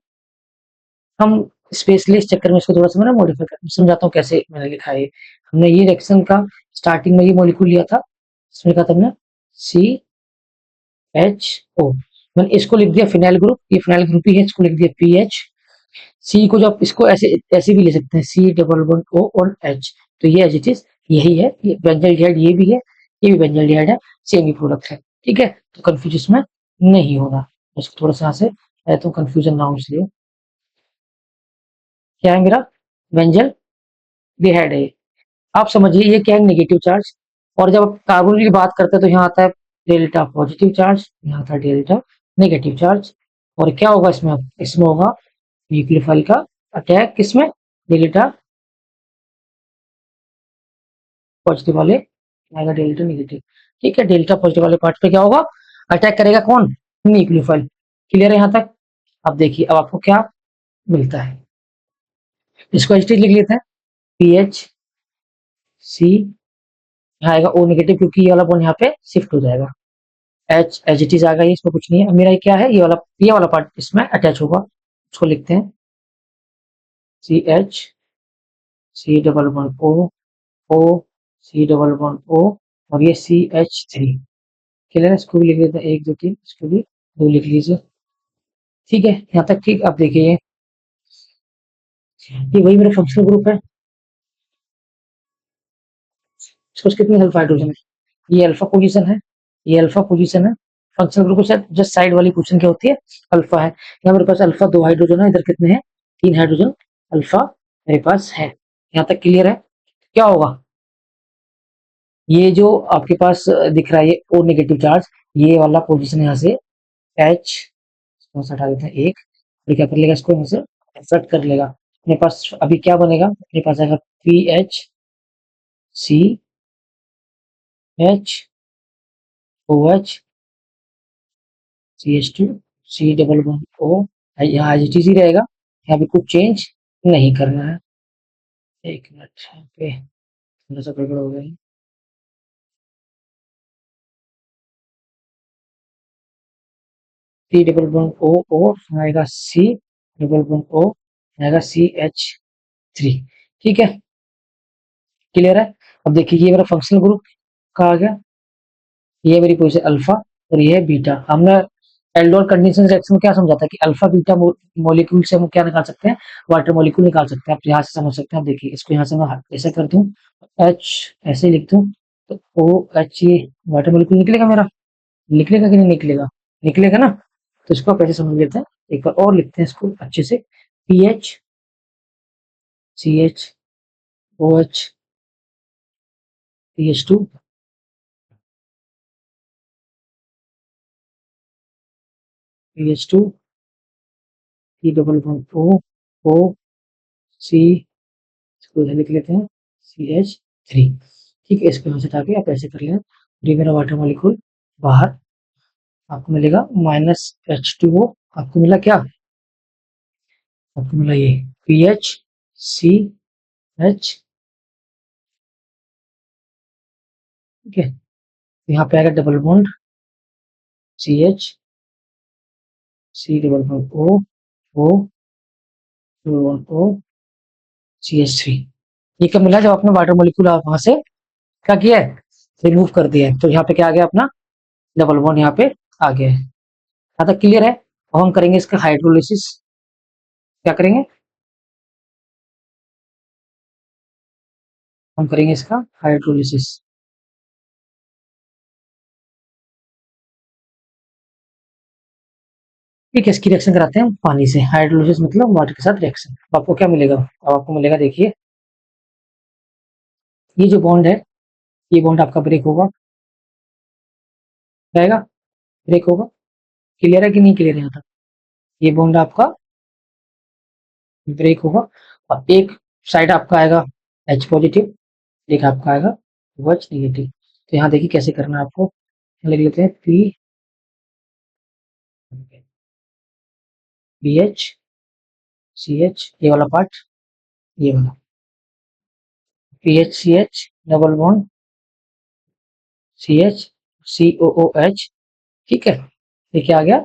हम स्पेशली इस चक्कर में इसको थोड़ा सा मैंने मॉडिफाई कर समझाता हूँ कैसे मैंने लिखा है। हमने ये रिएक्शन का स्टार्टिंग में ये मॉलिक्यूल लिया था, इसमें लिखा था हमने CHO, मैंने इसको लिख दिया फिनाइल ग्रुप, ये फिनाइल ग्रुप ही है, इसको लिख दिया PH। सी को जब इसको ऐसे ऐसे भी ले सकते हैं, C डबल बॉन्ड O और H, तो ये एज इट इज यही है, ये बेंजल डिहाइड ये भी है, ये भी बेंजल डिहाइड है, सेम ही प्रोडक्ट है। ठीक है, तो कंफ्यूज इसमें नहीं होगा। इसको थोड़ा सा यहाँ से तो कंफ्यूजन ना हो इसलिए। क्या है मेरा बेंजल डिहाइड है, आप समझिए ये क्या है, नेगेटिव चार्ज। और जब आप कार्बन की बात करते हैं तो यहाँ आता है डेल्टा पॉजिटिव चार्ज, यहाँ आता है डेल्टा नेगेटिव चार्ज। और क्या होगा इसमें, इसमें होगा न्यूक्लियोफाइल का अटैक, किसमें, डेल्टा पॉजिटिव वाले आएगा, डेल्टा नेगेटिव। ठीक है, डेल्टा पॉजिटिव वाले पार्ट पे क्या होगा, अटैक करेगा कौन, न्यूक्लियोफाइल। क्लियर है यहाँ तक? अब देखिए अब आपको क्या मिलता है, इसको एच लिख लेते हैं, PH C, यहाँ आएगा O नेगेटिव, क्योंकि ये वाला बॉन्ड यहाँ पे शिफ्ट हो जाएगा। H एज इट इज आ गया, इसमें कुछ नहीं है। मेरा ये क्या है, ये वाला पार्ट इसमें अटैच होगा, उसको लिखते हैं CH C double bond O, O C double bond O, और ये CH3। क्लियर है, इसको भी लिख लेते हैं 1 2 3, इसको भी 2 लिख लीजिए। ठीक है, यहाँ तक ठीक। अब देखिए ये वही मेरा फंक्शनल ग्रुप है, इसको कितने अल्फा हाइड्रोजन है, ये अल्फा पोजीशन है, ये अल्फा पोजीशन है। फंक्शनल ग्रुप से जस्ट साइड वाली पोजीशन क्या होती है, अल्फा है। यहाँ मेरे पास अल्फा 2 हाइड्रोजन है, इधर कितने हैं, 3 हाइड्रोजन अल्फा मेरे पास है। यहाँ तक क्लियर है। क्या होगा, ये जो आपके पास दिख रहा है ये ओ नेगेटिव चार्ज, ये वाला पोजीशन यहाँ से एच हटा देते हैं एक, और क्या कर लेगा, इसको यहाँ से एक्सट्रैक्ट कर लेगा। अपने पास अभी क्या बनेगा, अपने पास आएगा P H C H O H C H two C double one O, यहाँ एच टी सी रहेगा, यहाँ पे कुछ चेंज नहीं करना है। एक मिनट, यहाँ पे थोड़ा सा गड़बड़ हो गया है। सी डबल वन ओ ओ आएगा सी डबल वन ओ आएगा सी एच थ्री। ठीक है, क्लियर है। अब देखिए ये मेरा फंक्शनल ग्रुप का आ गया, ये मेरी पोजीशन अल्फा और ये है बीटा। हमने एल्डोल कंडीशन रिएक्शन में क्या समझा था कि अल्फा बीटा मॉलिक्यूल से हम क्या निकाल सकते हैं, वाटर मॉलिक्यूल निकाल सकते हैं। आप यहाँ से समझ सकते हैं। आप देखिए इसको यहाँ से मैं ऐसे कर दूं, एच ऐसे लिख दूं, तो ओ एच ये वाटर मॉलिक्यूल निकलेगा मेरा, निकलेगा कि नहीं निकलेगा, निकलेगा ना। तो इसको आप ऐसे समझ लेते हैं, एक बार और लिखते हैं इसको अच्छे से, P H C H O H P H two P H two C double one O O C, इसको इधर लिख लेते हैं सी एच थ्री। ठीक है, इसको यहाँ से हटा के आप ऐसे कर लें, ये मेरा वाटर मॉलिक्यूल बाहर आपको मिलेगा माइनस एच टू ओ, आपको मिला क्या, आपको मिला ये पी एच सी एच। ठीक है, यहाँ पे आएगा double bond C H C double bond O O double bond O C H three. ये कब मिला, जब आपने वाटर मॉलिक्यूल वहां से क्या किया है, रिमूव कर दिया है। तो यहाँ पे क्या आ गया अपना डबल बॉन्ड, यहाँ पे आ गया है। यहाँ तक क्लियर है। अब हम करेंगे इसका हाइड्रोलिसिस। क्या करेंगे, हम करेंगे इसका हाइड्रोलिसिस। ठीक है, इसकी रिएक्शन कराते हैं पानी से, हाइड्रोलिसिस मतलब वाटर के साथ रिएक्शन। आपको क्या मिलेगा, अब आपको मिलेगा देखिए, ये जो बॉन्ड है, ये बॉन्ड आपका ब्रेक होगा, रहेगा, ब्रेक होगा। क्लियर है कि नहीं क्लियर है यहाँ तक, ये बॉन्ड आपका ब्रेक होगा, और एक साइड आपका आएगा एच पॉजिटिव, एक आपका आएगा ओ एच नेगेटिव। तो यहाँ देखिए कैसे करना है आपको, लिख लेते हैं P B H C H, ये वाला पार्ट, ये वाला P H C H double bond C H C O O H. ठीक है, ये क्या आ गया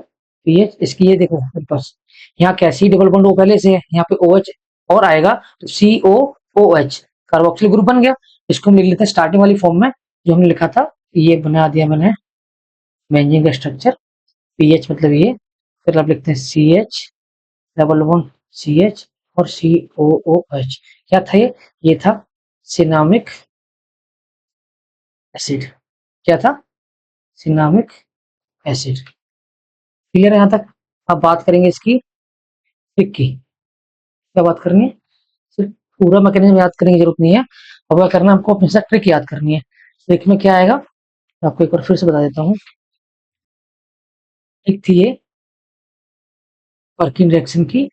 पी एच, इसकी ये देखो मेरे पास यहाँ क्या सी डबल बॉन्ड ओ पहले से है, यहाँ पे ओ एच और आएगा, तो सी O O H carboxyl group बन गया। इसको हम लिख लेते हैं स्टार्टिंग वाली फॉर्म में जो हमने लिखा था, ये बना दिया मैंने बेंजीन का स्ट्रक्चर, पी एच मतलब ये, फिर आप लिखते हैं C H double bond C H और सी ओ ओ एच। क्या था ये था सिनामिक एसिड। क्या था, सिनामिक एसिड। क्लियर है यहाँ तक। अब बात करेंगे इसकी ट्रिक की, क्या बात करनी है, सिर्फ पूरा मैकेनिज्म याद करने की जरूरत नहीं है। अब क्या करना है, हमको अपने साथ ट्रिक याद करनी है। ट्रिक में क्या आएगा, आपको एक बार फिर से बता देता हूँ। ट्रिक थी ये वर्किंग रिएक्शन की,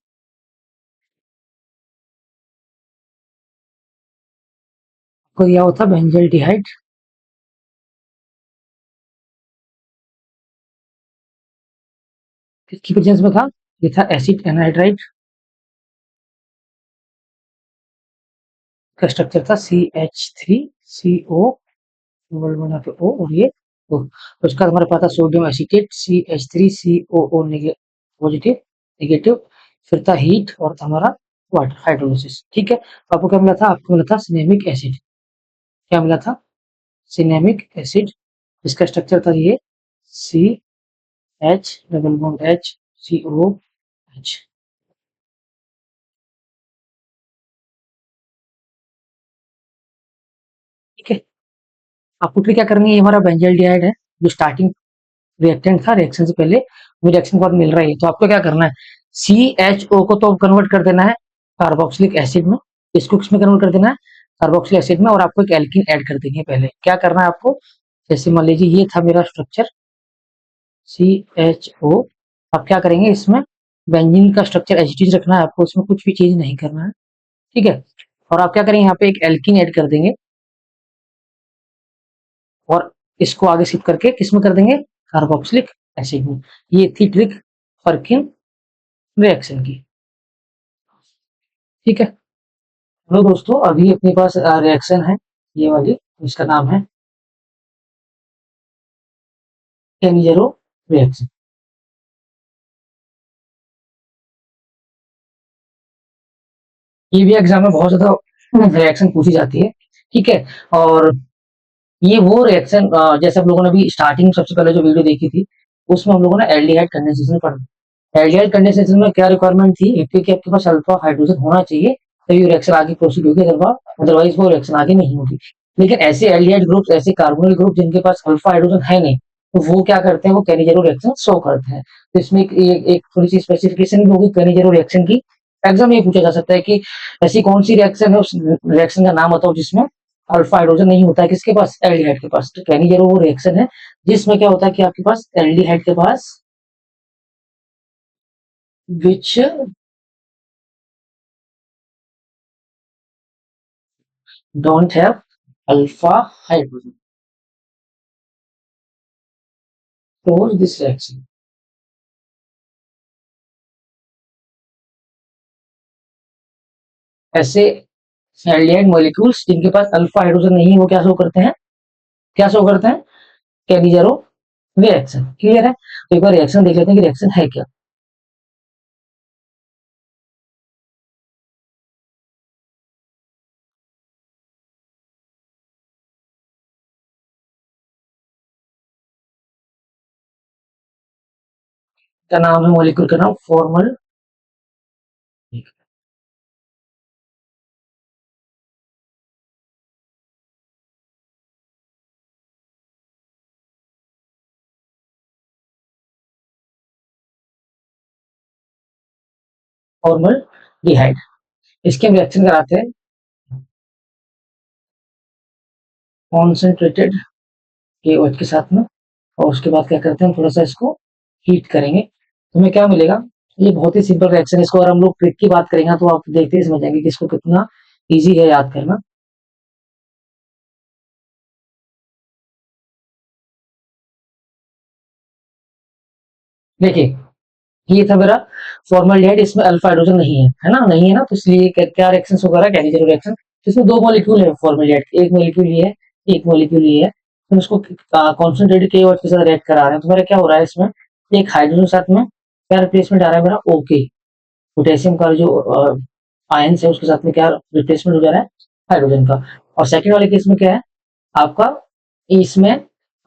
को दिया होता बेंजल डिहाइड, किसकी प्रेजेंस में था, ये था एसिड एनहाइड्राइड का स्ट्रक्चर था C H three C O double बना के ओ, और ये ओ। उसका हमारे पास था sodium acetate C H three C O O positive negative, फिर था हीट और था हमारा वाटर हाइड्रोलिसिस। ठीक है, तो आपको क्या मिला था, आपको मिला था सिनेमिक एसिड। क्या मिला था, सिनेमिक एसिड, इसका स्ट्रक्चर था ये CH double bond H COH। ठीक है, आपको फिर क्या करनी है, ये हमारा बेंजल्डिहाइड है जो स्टार्टिंग रिएक्टेंट था, रिएक्शन से पहले वो रिएक्शन के बाद मिल रहा है, तो आपको क्या करना है, CHO को तो कन्वर्ट कर देना है कार्बोक्सिलिक एसिड में, इसको किसमें कन्वर्ट कर देना है, कार्बोक्सिलिक एसिड में, और आपको एक एल्कीन ऐड कर देनी है। पहले क्या करना है आपको, जैसे मान लीजिए ये था मेरा स्ट्रक्चर CHO, आप क्या करेंगे, इसमें बेंजीन का स्ट्रक्चर एज इट इज रखना है आपको, इसमें कुछ भी चीज नहीं करना है। ठीक है, और आप क्या करेंगे, यहाँ पे एक एल्कीन ऐड कर देंगे और इसको आगे शिफ्ट करके किसमें कर देंगे, कार्बोक्सिलिक एसिड में। ये थी ट्रिक फर्किन रिएक्शन की। ठीक है, तो दोस्तों अभी अपने पास रिएक्शन है ये वाली, इसका नाम है केनिजेरो रिएक्शन। ये भी एग्जाम में बहुत ज्यादा रिएक्शन पूछी जाती है। ठीक है, और ये वो रिएक्शन, जैसे हम लोगों ने अभी स्टार्टिंग सबसे पहले जो वीडियो देखी थी, उसमें हम लोगों ने एल्डिहाइड कंडेंसेशन पढ़ा। एल्डिहाइड कंडेंसेशन में क्या रिक्वायरमेंट थी, क्योंकि आपके पास अल्फा हाइड्रोजन होना चाहिए तभी रिएक्शन आगे प्रोसीड होगी, अदरवाइज वो रिएक्शन आगे नहीं होगी। लेकिन ऐसे एल्डिहाइड ग्रुप, ऐसे कार्बोनिल ग्रुप जिनके पास अल्फा हाइड्रोजन है नहीं, तो वो क्या करते हैं, वो कैनिजेरो रिएक्शन शो करते हैं। तो इसमें एक थोड़ी सी स्पेसिफिकेशन भी होगी कैनिजेरो रिएक्शन की। एग्जाम ये पूछा जा सकता है कि ऐसी कौन सी रिएक्शन है, उस रिएक्शन का नाम बताओ जिसमें अल्फा हाइड्रोजन नहीं होता है, किसके पास, एल्डिहाइड के पास। तो कैनिजेरो वो रिएक्शन है जिसमें क्या होता है कि आपके पास एल्डिहाइड के पास which don't have alpha hydrogen for this reaction. ऐसे एल्डिहाइड मॉलिक्यूल्स जिनके पास अल्फा हाइड्रोजन नहीं है, वो क्या शो करते हैं, क्या शो करते हैं, कैनिजेरो रिएक्शन। क्लियर है, तो एक बार रिएक्शन देख लेते हैं कि रिएक्शन है क्या। क्या नाम है मॉलिक्यूल का नाम, फॉर्मल, फॉर्मल डिहाइड। इसके हम रिएक्शन कराते हैं कॉन्सेंट्रेटेड KOH के साथ में, और उसके बाद क्या करते हैं, हम थोड़ा सा इसको हीट करेंगे, तो हमें क्या मिलेगा। ये बहुत ही सिंपल रिएक्शन है, इसको अगर हम लोग ट्रिक की बात करेंगे तो आप देखते ही समझ जाएंगे कि इसको कितना इजी है याद करना। देखिए, ये था मेरा फॉर्मल्डिहाइड, इसमें अल्फा हाइड्रोजन नहीं है, है ना, नहीं है ना, तो इसलिए क्या रिएक्शन होगा रहा है, कैनिजेरो रिएक्शन। इसमें दो मॉलिक्यूल है फॉर्मल्डिहाइड, एक मॉलिक्यूल ये है, एक मॉलिक्यूल ये है, हम इसको कॉन्सेंट्रेटेड KOH के साथ रिएक्ट करा रहे हैं, तो मेरा क्या हो रहा है, इसमें एक हाइड्रोजन साथ में क्या रिप्लेसमेंट आ रहा है मेरा, ओके, पोटेशियम का जो आयन है उसके साथ में क्या रिप्लेसमेंट हो जा रहा है, हाइड्रोजन का। और सेकंड वाले केस में क्या है आपका, इसमें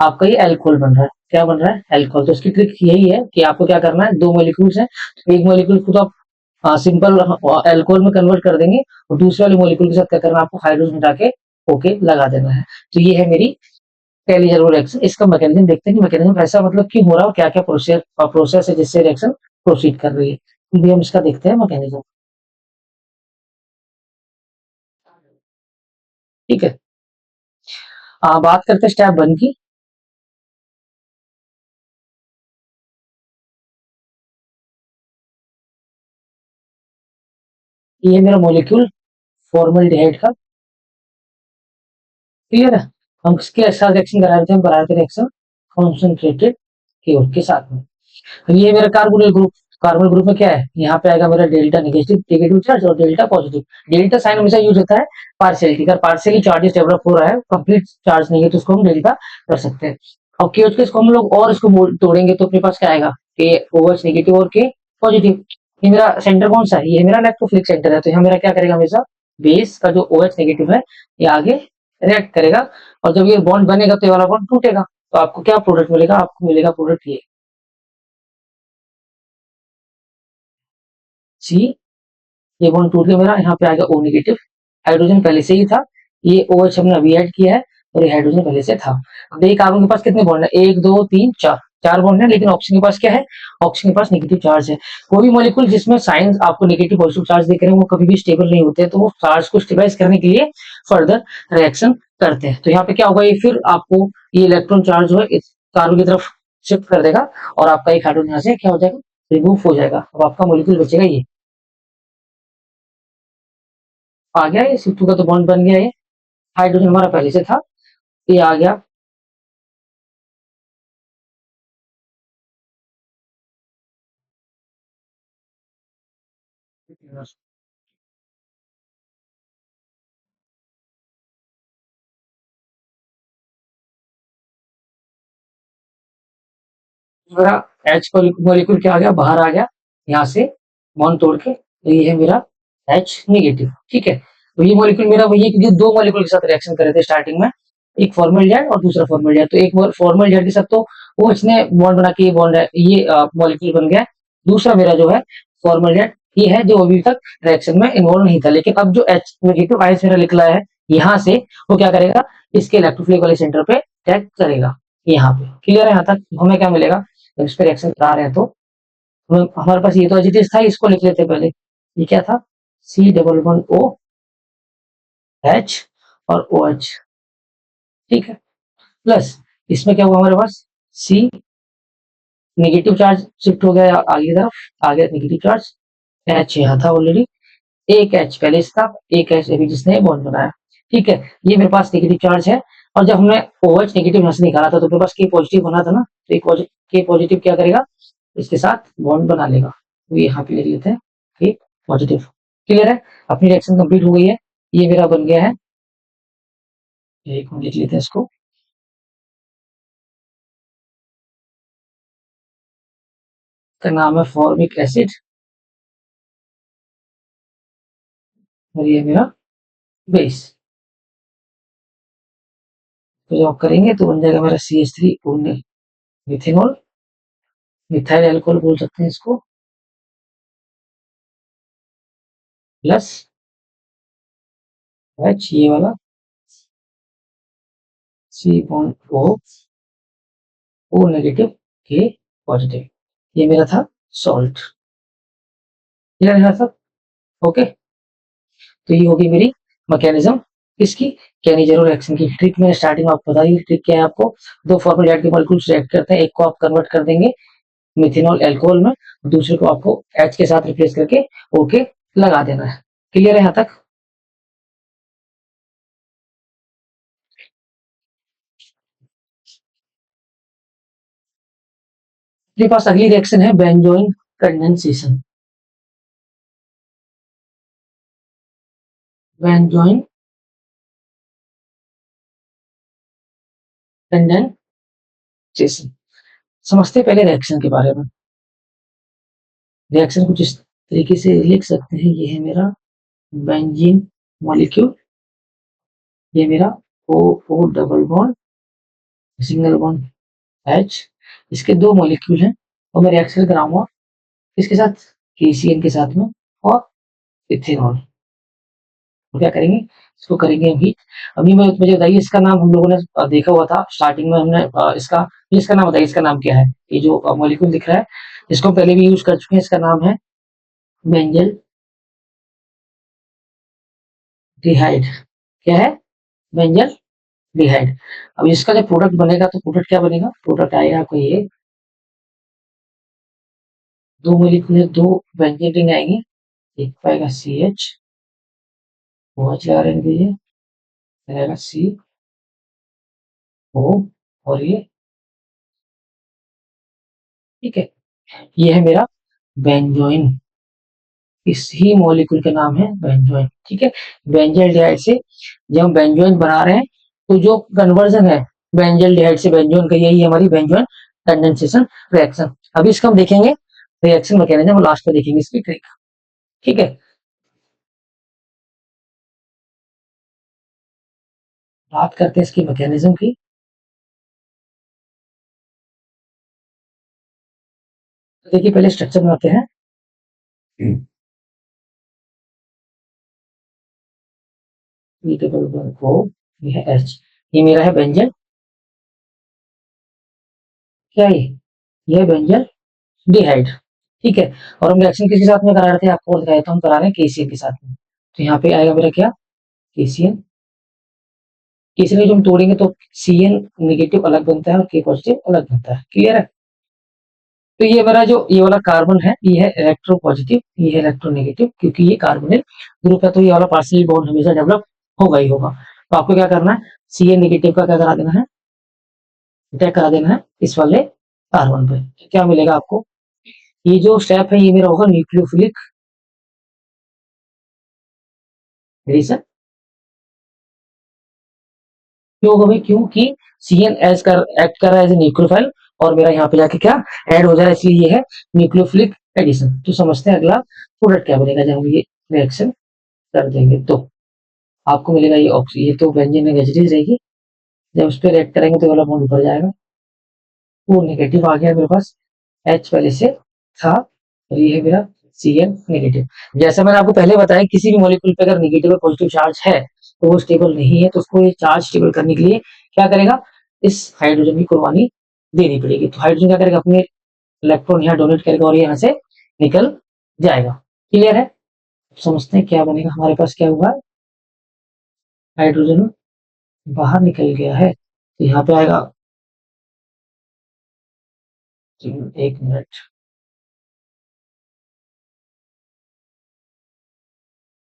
आपका ये एल्कोहल बन रहा है, क्या बन रहा है, एल्कोहल। तो इसकी ट्रिक यही है कि आपको क्या करना है, दो मॉलिक्यूल्स हैं, एक मॉलिक्यूल को तो आप सिंपल एल्कोहल में कन्वर्ट कर देंगे, और दूसरे वाले मॉलिक्यूल के साथ क्या करना है, आपको हाइड्रोजन हटा के ओके लगा देना है। तो ये है मेरी कैलिजर रिएक्शन। इसका मैकेनिज्म देखते हैं कि मैकेनिज्म ऐसा मतलब क्यों हो रहा है और क्या क्या प्रोसेस है जिससे रिएक्शन प्रोसीड कर रही है। तो हम इसका देखते हैं मैकेनिज्म। ठीक है, बात करते हैं स्टेप 1 की। ये मेरा मॉलिक्यूल फॉर्मल्डिहाइड का, क्लियर है। हम किसके साथ रिएक्शन करा रहे थे, हम करा रहे थे रिएक्शन कॉन्सेंट्रेटेड केओ के साथ में। तो ये मेरा कार्बोनिल ग्रुप, कार्बन ग्रुप में क्या है, यहाँ पे आएगा मेरा डेल्टा नेगेटिव नेगेटिव चार्ज और डेल्टा पॉजिटिव। डेल्टा साइन हमेशा यूज होता है पार्शियलिटी, अगर पार्शियली चार्जेस डेवलप हो रहा है, कंप्लीट चार्ज नहीं है, तो उसको हम डेल्टा कर सकते हैं। और केओच के इसको हम लोग और इसको तोड़ेंगे तो अपने पास क्या आएगा, के OH नेगेटिव और के पॉजिटिव। ये मेरा सेंटर कौन सा है, ये मेरा इलेक्ट्रोफिलिक सेंटर है, तो यहाँ मेरा क्या करेगा, हमेशा बेस का जो OH नेगेटिव है ये आगे रिएक्ट करेगा, और जब ये बॉन्ड बनेगा तो ये वाला बॉन्ड टूटेगा, तो आपको क्या प्रोडक्ट मिलेगा, आपको मिलेगा प्रोडक्ट सी, ये बॉन्ड टूट के मेरा यहाँ पे आएगा O नेगेटिव, हाइड्रोजन पहले से ही था, ये OH हमने अभी ऐड किया है और ये हाइड्रोजन पहले से था। अब देखिए कार्बन के पास कितने बॉन्ड है, 1 2 3 4, 4 बॉन्ड है, लेकिन ऑक्सीजन के पास क्या है, ऑक्सीजन के पास नेगेटिव चार्ज है। कोई भी मॉलिक्यूल जिसमें साइंस आपको नेगेटिव पॉजिटिव चार्ज दिख रहे हैं वो कभी भी स्टेबल नहीं होते, तो वो चार्ज को स्टेबलाइज करने के लिए फर्दर रिएक्शन करते हैं। तो यहाँ पे क्या होगा, ये फिर आपको ये इलेक्ट्रॉन चार्ज जो है इस कार्बन की तरफ शिफ्ट कर देगा और आपका एक हाइड्रोजन यहाँ से क्या हो जाएगा, रिमूव हो जाएगा। अब आपका मॉलिक्यूल बचेगा ये, आ गया ये C2 का तो बॉन्ड बन गया, ये हाइड्रोजन हमारा पहले से था, ये आ गया। मेरा H मॉलिक्यूल क्या आ गया, बाहर आ गया यहाँ से बॉन्ड तोड़ के, तो ये है मेरा H नेगेटिव। ठीक है, तो ये मॉलिक्यूल मेरा वही है कि जो दो मॉलिक्यूल के साथ रिएक्शन कर रहे थे स्टार्टिंग में, एक फॉर्मलडिहाइड और दूसरा फॉर्मलडिहाइड। तो एक फॉर्मलडिहाइड के साथ तो OH ने बॉन्ड बना के ये बॉन्ड है, ये मॉलिक्यूल बन गया। दूसरा मेरा जो है फॉर्मलडिहाइड, ये है जो अभी तक रिएक्शन में इन्वॉल्व नहीं था, लेकिन अब जो H नेगेटिव आयंस मेरा निकला है यहाँ से, वो क्या करेगा, इसके इलेक्ट्रोफिलिक वाले सेंटर पे अटैक करेगा यहाँ पे। क्लियर है यहाँ तक, हमें क्या मिलेगा जब इस पे रिएक्शन करा रहे हैं तो हमारे पास ये तो एज इट इज था, इसको लिख लेते पहले, ये क्या था, C double one O H और OH। ठीक है, प्लस इसमें क्या हुआ हमारे पास, C नेगेटिव चार्ज शिफ्ट हो गया आगे की तरफ, आ गया नेगेटिव चार्ज, H यहाँ था ऑलरेडी, एक H पहले से था, एक H अभी जिसने बॉन्ड बनाया। ठीक है, ये मेरे पास नेगेटिव चार्ज है, और जब हमने OH नेगेटिव यहाँ से निकाला था तो मेरे पास K पॉजिटिव बना था ना, तो एक K पॉजिटिव क्या करेगा, इसके साथ बॉन्ड बना लेगा, तो यहाँ पे लिख लेते हैं K पॉजिटिव। क्लियर है, अपनी रिएक्शन कंप्लीट हो गई है, ये मेरा बन गया है, एक मिनट लिख लेते हैं इसको, का नाम है फॉर्मिक एसिड, और ये मेरा बेस। तो जब आप करेंगे तो बन जाएगा मेरा CH3 मिथेनॉल, मिथाइल एल्कोहल बोल सकते हैं इसको, प्लस H ये वाला C bond O negative K positive, ये मेरा था सॉल्ट। क्लियर है सब, ओके। तो ये होगी मेरी मैकेनिज्म किसकी, कैनिजेरो रिएक्शन की। ट्रिक मैंने स्टार्टिंग में आपको बताई, ट्रिक क्या है, आपको दो फॉर्मल के मॉलिक्यूल्स रिएक्ट करते हैं, एक को आप कन्वर्ट कर देंगे मिथेनॉल एल्कोहल में, दूसरे को आपको H के साथ रिप्लेस करके ओके लगा देना है। क्लियर है यहाँ तक, मेरे पास अगली रिएक्शन है बेंजोइन कंडेंसेशन। बेंजोइन कंडेंसेशन, समझते हैं पहले रिएक्शन के बारे में। रिएक्शन कुछ इस तरीके से लिख सकते हैं, ये है मेरा बेंजीन मॉलिक्यूल, ये मेरा O O double bond single bond H, इसके दो मॉलिक्यूल हैं, और मैं रिएक्शन कराऊंगा इसके साथ, KCl के साथ में, और इथेनॉल। तो क्या करेंगे, इसको करेंगे हम हीट। अभी मैं मुझे बताइए इसका नाम हम लोगों ने देखा हुआ था स्टार्टिंग में हमने, इसका नाम बताइए, इसका नाम क्या है, ये जो मॉलिक्यूल दिख रहा है इसको पहले भी यूज कर चुके हैं, इसका नाम है बेंजल डिहाइड। क्या है, बेंजल डिहाइड। अब इसका जब प्रोडक्ट बनेगा तो प्रोडक्ट क्या बनेगा, प्रोडक्ट आएगा आपको ये, दो मॉलिक्यूल है, दो बेंजीन रिंग आएंगे, एक पाएगा CH, OH लगा रहेंगे, ये रहेगा CO, और ये, ठीक है, ये है मेरा बेंजोइन, इस ही मॉलिक्यूल का नाम है बेंजोइन। ठीक है, बेंजल डिहाइड से जब हम बेंजोइन बना रहे हैं तो जो कन्वर्जन है बेंजल डिहाइड से बेंजोइन का, यही हमारी बेंजोइन कंडेंसेशन रिएक्शन। अभी इसका हम देखेंगे रिएक्शन मैकेनिज्म, लास्ट में देखेंगे इसकी ट्रिक। ठीक है, बात करते हैं इसकी मैकेनिज्म की। तो देखिए पहले स्ट्रक्चर बनाते हैं। ये टेबल वन ओ, ये है एच, ये मेरा है बेंजल, क्या ये है बेंजल डिहाइड। ठीक है, और हम रिएक्शन किसके साथ में करा रहे थे, आपको बताया था हम करा रहे हैं केसीएल के साथ में। तो यहाँ पे आएगा मेरा क्या, केसीएल। केसीएल जो हम तोड़ेंगे तो सीएन नेगेटिव अलग बनता है और के पॉजिटिव अलग बनता है, क्लियर है। तो ये मेरा जो ये वाला कार्बन है ये है इलेक्ट्रो पॉजिटिव, ये है इलेक्ट्रो नेगेटिव, क्योंकि ये कार्बोनिल ग्रुप है तो ये वाला पार्शियल बॉन्ड हमेशा डेवलप होगा ही होगा। तो आपको क्या करना है, सीएन नेगेटिव का क्या करा देना है, अटैक करा देना है इस वाले कार्बन पे। तो क्या मिलेगा आपको, ये जो स्टेप है ये मेरा होगा न्यूक्लियोफिलिक एडिशन। क्यों होगा भाई, क्योंकि सीएन एज कर एक्ट कर रहा है एज ए न्यूक्लियोफाइल, और मेरा यहाँ पे जाके क्या ऐड हो जा रहा है, इसलिए ये है न्यूक्लियोफिलिक एडिशन। तो समझते हैं अगला प्रोडक्ट क्या बनेगा जब हम ये रिएक्शन कर देंगे। तो आपको मिलेगा ये ऑक्सी, ये तो बेंजीन में गैजेटिज रहेगी, जब उस पर रिएक्ट करेंगे तो वाला बॉन्ड ऊपर जाएगा, वो नेगेटिव आ गया मेरे पास, एच पहले से था, और ये है मेरा सी एन नेगेटिव। जैसा मैंने आपको पहले बताया किसी भी मॉलिक्यूल पे अगर नेगेटिव और पॉजिटिव चार्ज है तो वो स्टेबल नहीं है, तो उसको ये चार्ज स्टेबल करने के लिए क्या करेगा, इस हाइड्रोजन की कुर्बानी देनी पड़ेगी। तो हाइड्रोजन क्या करेगा, अपने इलेक्ट्रॉन यहाँ डोनेट करेगा और ये यहाँ से निकल जाएगा, क्लियर है। समझते हैं क्या बनेगा, हमारे पास क्या हुआ, हाइड्रोजन बाहर निकल गया है, तो यहाँ पे आएगा, एक मिनट,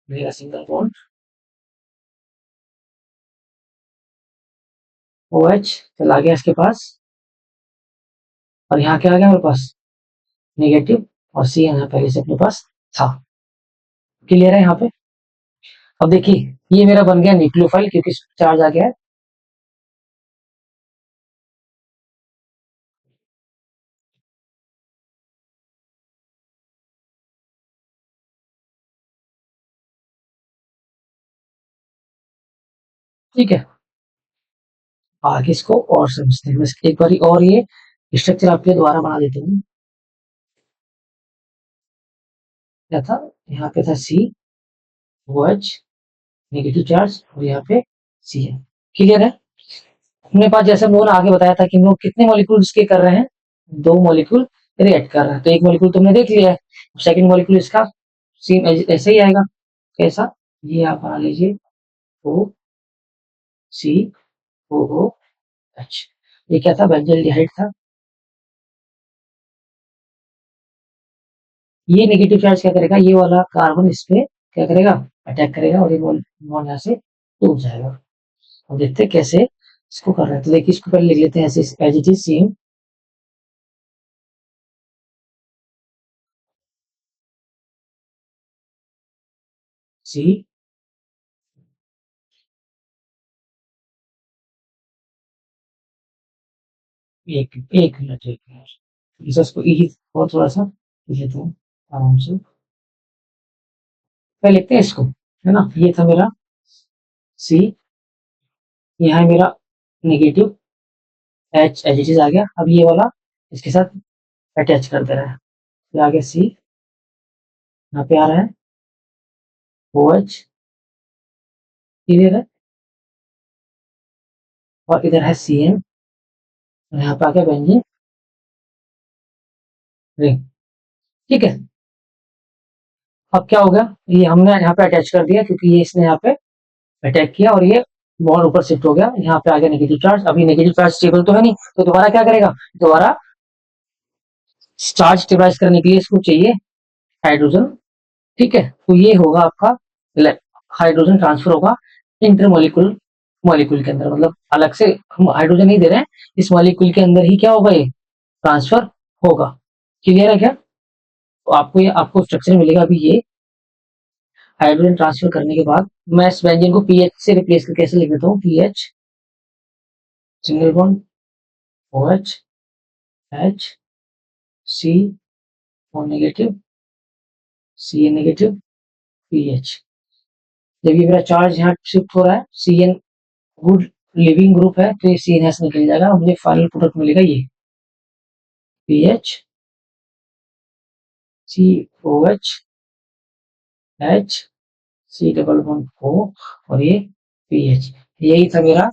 मेरा सिंगल बॉन्ड ओ एच चला गया इसके पास, और यहाँ क्या आ गया मेरे पास, नेगेटिव, और सी यहाँ पहले से अपने पास था, क्लियर है यहाँ पे। अब देखिए ये मेरा बन गया न्यूक्लियोफाइल क्योंकि चार्ज आ गया है। ठीक है, आगे इसको और समझते हैं, बस एक बार और ये स्ट्रक्चर आपके द्वारा बना देते हैं। क्या था, यहाँ पे था सी ओ एच नेगेटिव चार्ज, और यहाँ पे सी है, क्लियर है। अपने पास जैसे हम लोगों ने आगे बताया था कि हम लोग कितने मॉलिक्यूल्स के कर रहे हैं, दो मॉलिक्यूल रिएक्ट कर रहे हैं, तो एक मॉलिक्यूल तुमने देख लिया है, सेकंड मॉलिक्यूल इसका सेम ऐसे ही आएगा, कैसा, ये आप बना लीजिए ओ सी ओ ओ एच, ये क्या था, बेंजल्डिहाइड था। ये नेगेटिव चार्ज क्या करेगा, ये वाला कार्बन इस पे क्या करेगा, अटैक करेगा, और ये बॉन्ड यहाँ से टूट जाएगा। अब देखते हैं कैसे इसको कर रहे हैं, तो देखिए इसको पहले लिख लेते हैं ऐसे एज इट इज सेम, सी, एक मिनट इसे इसको ई और थोड़ा सा लिख लेते हैं आराम से, पहले लिखते हैं इसको, है ना, ये था मेरा सी, यहाँ है मेरा negative, H H it is आ गया, अब ये वाला इसके साथ अटैच कर दे रहा है, ये आ गया सी, यहाँ पे आ रहा है ओ एच, क्लियर है, और इधर है सी एन, यहाँ पे आ गया बेंजीन रिंग, ठीक है। अब क्या हो गया, ये हमने यहाँ पे अटैच कर दिया क्योंकि ये इसने यहाँ पे अटैक किया, और ये बॉन्ड ऊपर शिफ्ट हो गया, यहाँ पे आ गया नेगेटिव चार्ज। अभी नेगेटिव चार्ज स्टेबल तो है नहीं, तो दोबारा क्या करेगा, दोबारा चार्ज स्टेबलाइज करने के लिए इसको चाहिए हाइड्रोजन, ठीक है। तो ये होगा आपका हाइड्रोजन ट्रांसफर होगा इंटरमोलिकुलर मॉलिक्यूल के अंदर, मतलब अलग से हम हाइड्रोजन नहीं दे रहे हैं, इस मॉलिक्यूल के अंदर ही क्या होगा, ये ट्रांसफर होगा, क्लियर है क्या। तो आपको ये आपको स्ट्रक्चर मिलेगा अभी ये, हाइड्रोजन ट्रांसफर करने के बाद मैं इस बेंजीन को पीएच से रिप्लेस करके कैसे लिख देता हूँ, PH single bond O H H C O negative C A negative PH. जब ये मेरा चार्ज यहाँ शिफ्ट हो रहा है, C N good living group है तो ये सी एन एस निकल जाएगा, और मुझे फाइनल प्रोडक्ट मिलेगा ये pH COH H C double bond O और ये PH, यही था मेरा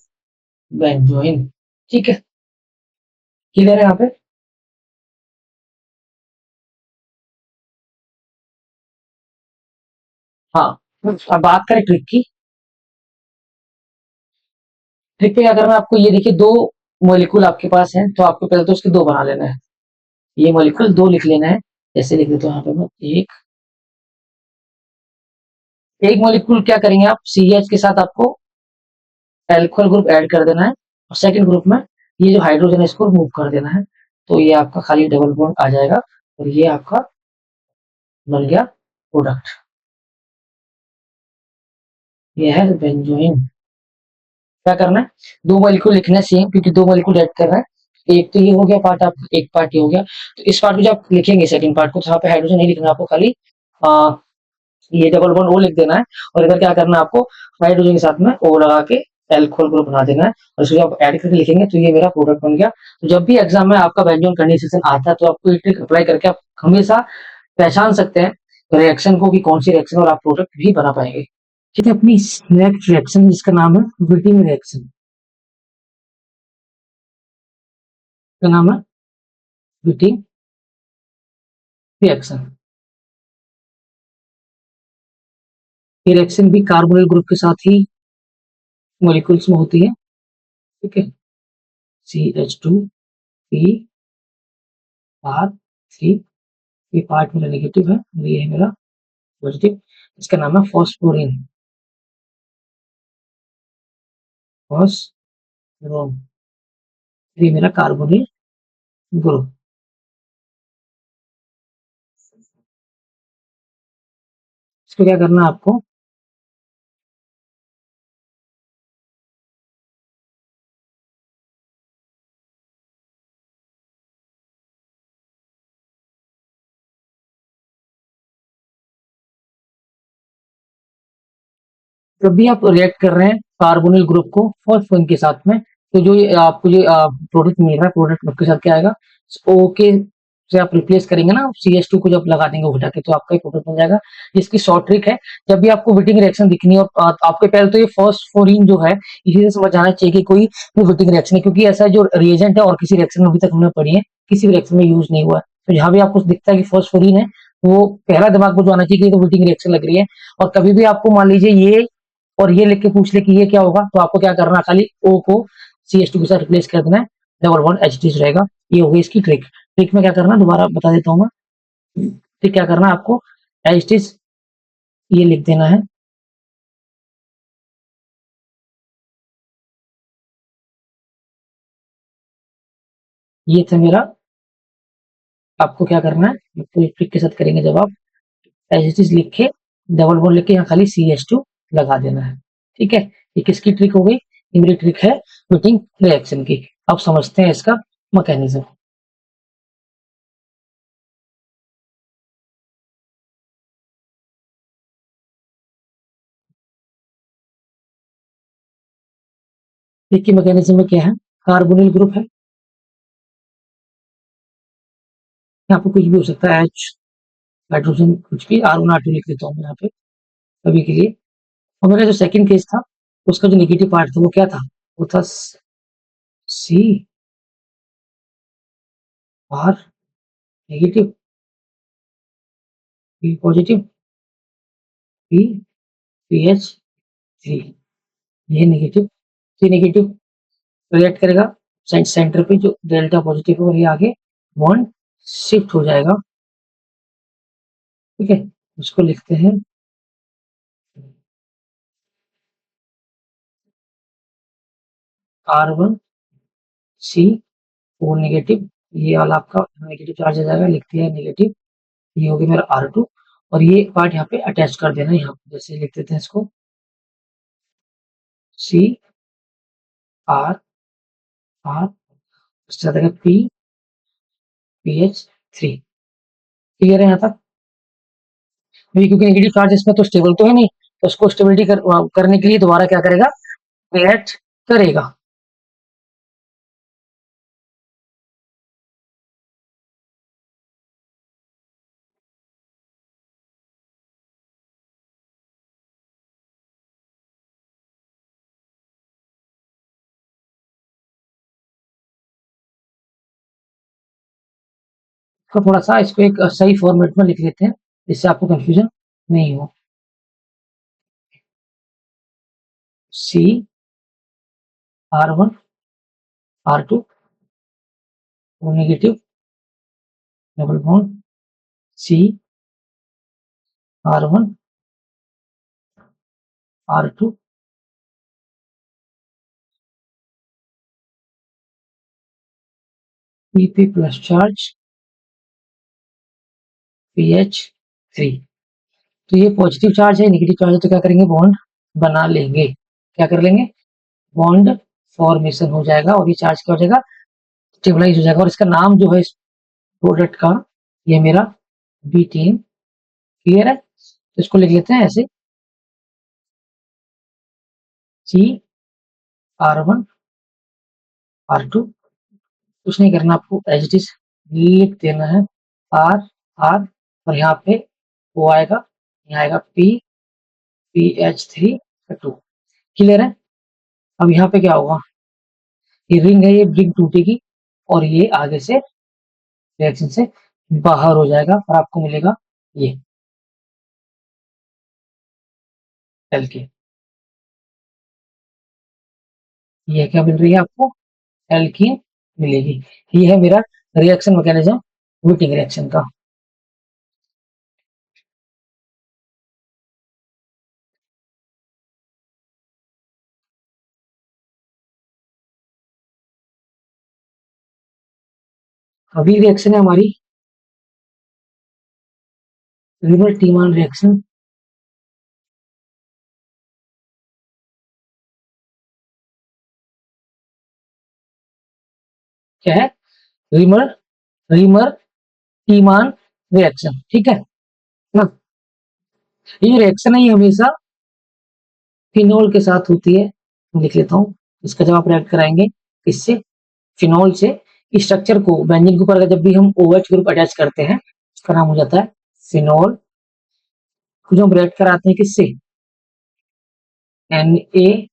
बेंजोइन। ठीक है, क्लियर है यहाँ पे। हाँ, अब बात करें ट्रिक की। ट्रिक पे क्या करना है आपको, ये देखिए दो मॉलिक्यूल आपके पास है, तो आपको पहले तो उसके दो बना लेना है। ये मॉलिक्यूल दो लिख लेना है, जैसे लिख देता हूँ यहाँ पे मैं एक। एक मॉलिक्यूल क्या करेंगे आप, CH के साथ आपको एल्कोहल ग्रुप ऐड कर देना है, और सेकंड ग्रुप में ये जो हाइड्रोजन है इसको मूव कर देना है, तो ये आपका खाली डबल बॉन्ड आ जाएगा, और ये आपका बन गया प्रोडक्ट। ये है बेंजोइन। क्या करना है, दो मॉलिक्यूल लिखना है सेम, क्योंकि दो मॉलिक्यूल ऐड कर रहा है। एक तो ये हो गया पार्ट, आपका एक पार्ट ये हो गया। तो इस पार्ट को जब आप लिखेंगे सेकंड पार्ट को, तो यहाँ पे हाइड्रोजन नहीं लिखना आपको, खाली आ, ये डबल बॉन्ड ओ लिख देना है, और इधर क्या करना है आपको, हाइड्रोजन के साथ में ओ लगा के एल्कोहल ग्रुप बना देना है, और इसको जब आप ऐड करके लिखेंगे तो ये मेरा प्रोडक्ट बन गया। तो जब भी एग्जाम में आपका बेंजोन कंडेंसेशन आता है, तो आपको ये ट्रिक अप्लाई करके आप हमेशा पहचान सकते हैं रिएक्शन को, कि कौन सी रिएक्शन, और आप प्रोडक्ट भी बना पाएंगे। ठीक है, अपनी नेक्स्ट रिएक्शन जिसका नाम है विटिंग रिएक्शन, का नाम है विटिंग रिएक्शन। ये रिएक्शन भी कार्बोनिल ग्रुप के साथ ही मॉलिक्यूल्स में होती है। ठीक है, CH2P R3, ये पार्ट मेरा नेगेटिव है और ये है मेरा पॉजिटिव। इसका नाम है फॉस्फोरिन, फॉस्फोरम, ये मेरा कार्बोनिल ग्रुप। इसको क्या करना है आपको, जब भी आप रिएक्ट कर रहे हैं कार्बोनिल ग्रुप को फॉस्फोरिन के साथ में, तो जो ये आपको जो प्रोडक्ट मिल रहा है, प्रोडक्ट के साथ क्या आएगा, ओ के से आप रिप्लेस करेंगे ना, CH2 को जब लगा देंगे उल्टा के, तो आपका एक प्रोडक्ट बन जाएगा। इसकी शॉर्ट ट्रिक है, जब भी आपको विटिंग रिएक्शन दिखनी है, और आपके पहले तो ये फॉस्फोरिन जो है, इसी से समझ जाना चाहिए कि कोई विटिंग रिएक्शन है, क्योंकि ऐसा जो रिएजेंट है और किसी रिएक्शन में अभी तक हमने पढ़ी है, किसी भी रिएक्शन में यूज नहीं हुआ है। तो जहां भी आपको दिखता है कि फॉस्फोरिन है, तो वो पहला दिमाग में जो आना चाहिए कि ये तो विटिंग रिएक्शन लग रही है। और कभी भी आपको मान लीजिए ये और ये लिख के पूछ ले कि ये क्या होगा, तो आपको क्या करना है, खाली ओ को CH2 के साथ रिप्लेस कर देना है, डबल बॉन्ड H रहेगा। ये होगी इसकी ट्रिक। ट्रिक में क्या करना है दोबारा बता देता हूँ मैं। ट्रिक क्या करना है आपको, H ये लिख देना है, ये था मेरा। आपको क्या करना है, तो ट्रिक के साथ करेंगे, जब आप H लिख के डबल बॉन्ड लिख के यहाँ खाली CH2 लगा देना है। ठीक है, ये किसकी ट्रिक हो गई, ये मेरी ट्रिक है हीटिंग रिएक्शन की। अब समझते हैं इसका मैकेनिज्म। देखिए मैकेनिज्म में क्या है, कार्बोनिल ग्रुप है, यहाँ पे कुछ भी हो सकता है, एच, हाइड्रोजन, कुछ भी, R1 R2 लिख देता हूँ मैं यहाँ पे अभी के लिए। और मेरा जो सेकंड केस था, उसका जो नेगेटिव पार्ट था वो क्या था, वो था CR negative, P positive, PH3, ये नेगेटिव, C नेगेटिव रिएक्ट करेगा सेंटर पे जो डेल्टा पॉजिटिव है, और ये आगे बॉन्ड शिफ्ट हो जाएगा। ठीक है, उसको लिखते हैं R1C4 नेगेटिव, ये वाला आपका नेगेटिव चार्ज आ जाएगा, लिखते हैं नेगेटिव, ये हो गया मेरा R2, और ये पार्ट यहाँ पे अटैच कर देना, यहाँ पे जैसे लिख देते हैं इसको CR, उससे आता है PH3। क्लियर है यहाँ तक, क्योंकि नेगेटिव चार्ज इसमें तो स्टेबल तो है नहीं, तो उसको स्टेबिलिटी करने के लिए दोबारा क्या करेगा, रिएक्ट करेगा। तो थोड़ा सा इसको एक सही फॉर्मेट में लिख लेते हैं जिससे आपको कंफ्यूजन नहीं हो। C R1 R2 O negative double bond C R1 R2 Pp plus charge PH3। तो ये पॉजिटिव चार्ज है, नेगेटिव चार्ज है, तो क्या करेंगे बॉन्ड बना लेंगे। क्या कर लेंगे, बॉन्ड फॉर्मेशन हो जाएगा और ये चार्ज क्या हो जाएगा, स्टेबलाइज हो जाएगा। और इसका नाम जो है इस प्रोडक्ट का, ये मेरा बीटेन। क्लियर है, तो इसको लिख लेते हैं ऐसे सी R1 R2। कुछ नहीं करना आपको, एज इट इज लिख देना है आर आर, और यहाँ पे वो आएगा, यहाँ आएगा PH3 2। क्लियर है। अब यहाँ पे क्या होगा, ये रिंग है, ये रिंग टूटेगी और ये आगे से रिएक्शन से बाहर हो जाएगा और आपको मिलेगा ये एल्केन। ये क्या मिल रही है आपको, एल्कीन मिलेगी। ये है मेरा रिएक्शन मैकेनिज्म व्हिटिंग रिएक्शन का। अभी रिएक्शन है हमारी रिवर टीमान रिएक्शन। क्या है, रिमर रिमर टीमान रिएक्शन। ठीक है ना। ये रिएक्शन है, ये हमेशा फिनोल के साथ होती है। लिख लेता हूँ, इसका जब आप रिएक्ट कराएंगे इससे फिनोल से, स्ट्रक्चर को बेंजीन के ऊपर अगर जब भी हम OH ग्रुप अटैच करते हैं उसका नाम हो जाता है फिनोल। जो हम रिएक्ट कराते हैं किससे, NaOH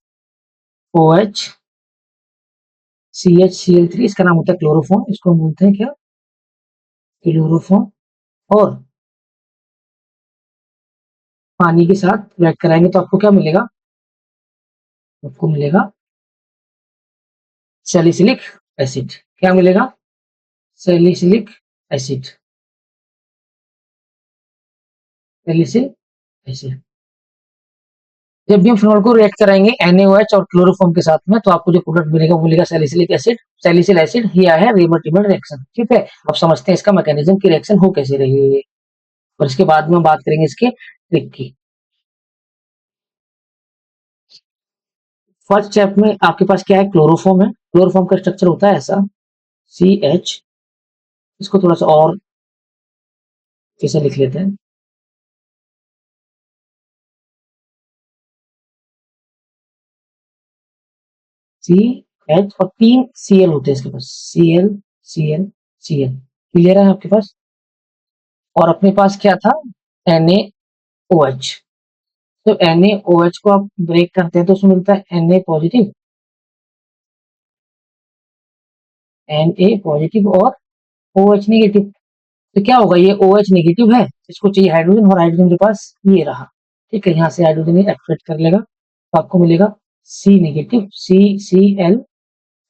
CH Cl3, इसका नाम होता है क्लोरोफॉर्म। इसको हम बोलते हैं क्या, क्लोरोफॉर्म। और पानी के साथ रिएक्ट कराएंगे तो आपको क्या मिलेगा, आपको मिलेगा सैलिसिलिक एसिड। क्या मिलेगा, सैलिसिलिक एसिड, सैलिसिल एसिड। जब भी हम फिनोल को रिएक्ट कराएंगे NaOH और क्लोरोफॉर्म के साथ में तो आपको जो प्रोडक्ट मिलेगा वो मिलेगा सैलिसिलिक एसिड, सैलिसिल एसिड। यह है रिवर्सिबल रिएक्शन। ठीक है, अब समझते हैं इसका मैकेनिज्म की रिएक्शन हो कैसे रही है ये, और इसके बाद में हम बात करेंगे इसके ट्रिक की। फर्स्ट स्टेप में आपके पास क्या है, क्लोरोफॉर्म है। क्लोरोफॉर्म का स्ट्रक्चर होता है ऐसा CH। इसको थोड़ा सा और कैसे लिख लेते हैं, CH और 3 Cl होते हैं इसके पास, Cl क्लियर है आपके पास। और अपने पास क्या था, NaOH। तो NaOH को आप ब्रेक करते हैं तो उसमें मिलता है Na पॉजिटिव, Na पॉजिटिव और OH नेगेटिव। तो क्या होगा, ये OH नेगेटिव है, इसको चाहिए हाइड्रोजन, और हाइड्रोजन के पास ये रहा। ठीक है, यहाँ से हाइड्रोजन एक्सपेक्ट कर लेगा तो आपको मिलेगा C नेगेटिव CCl।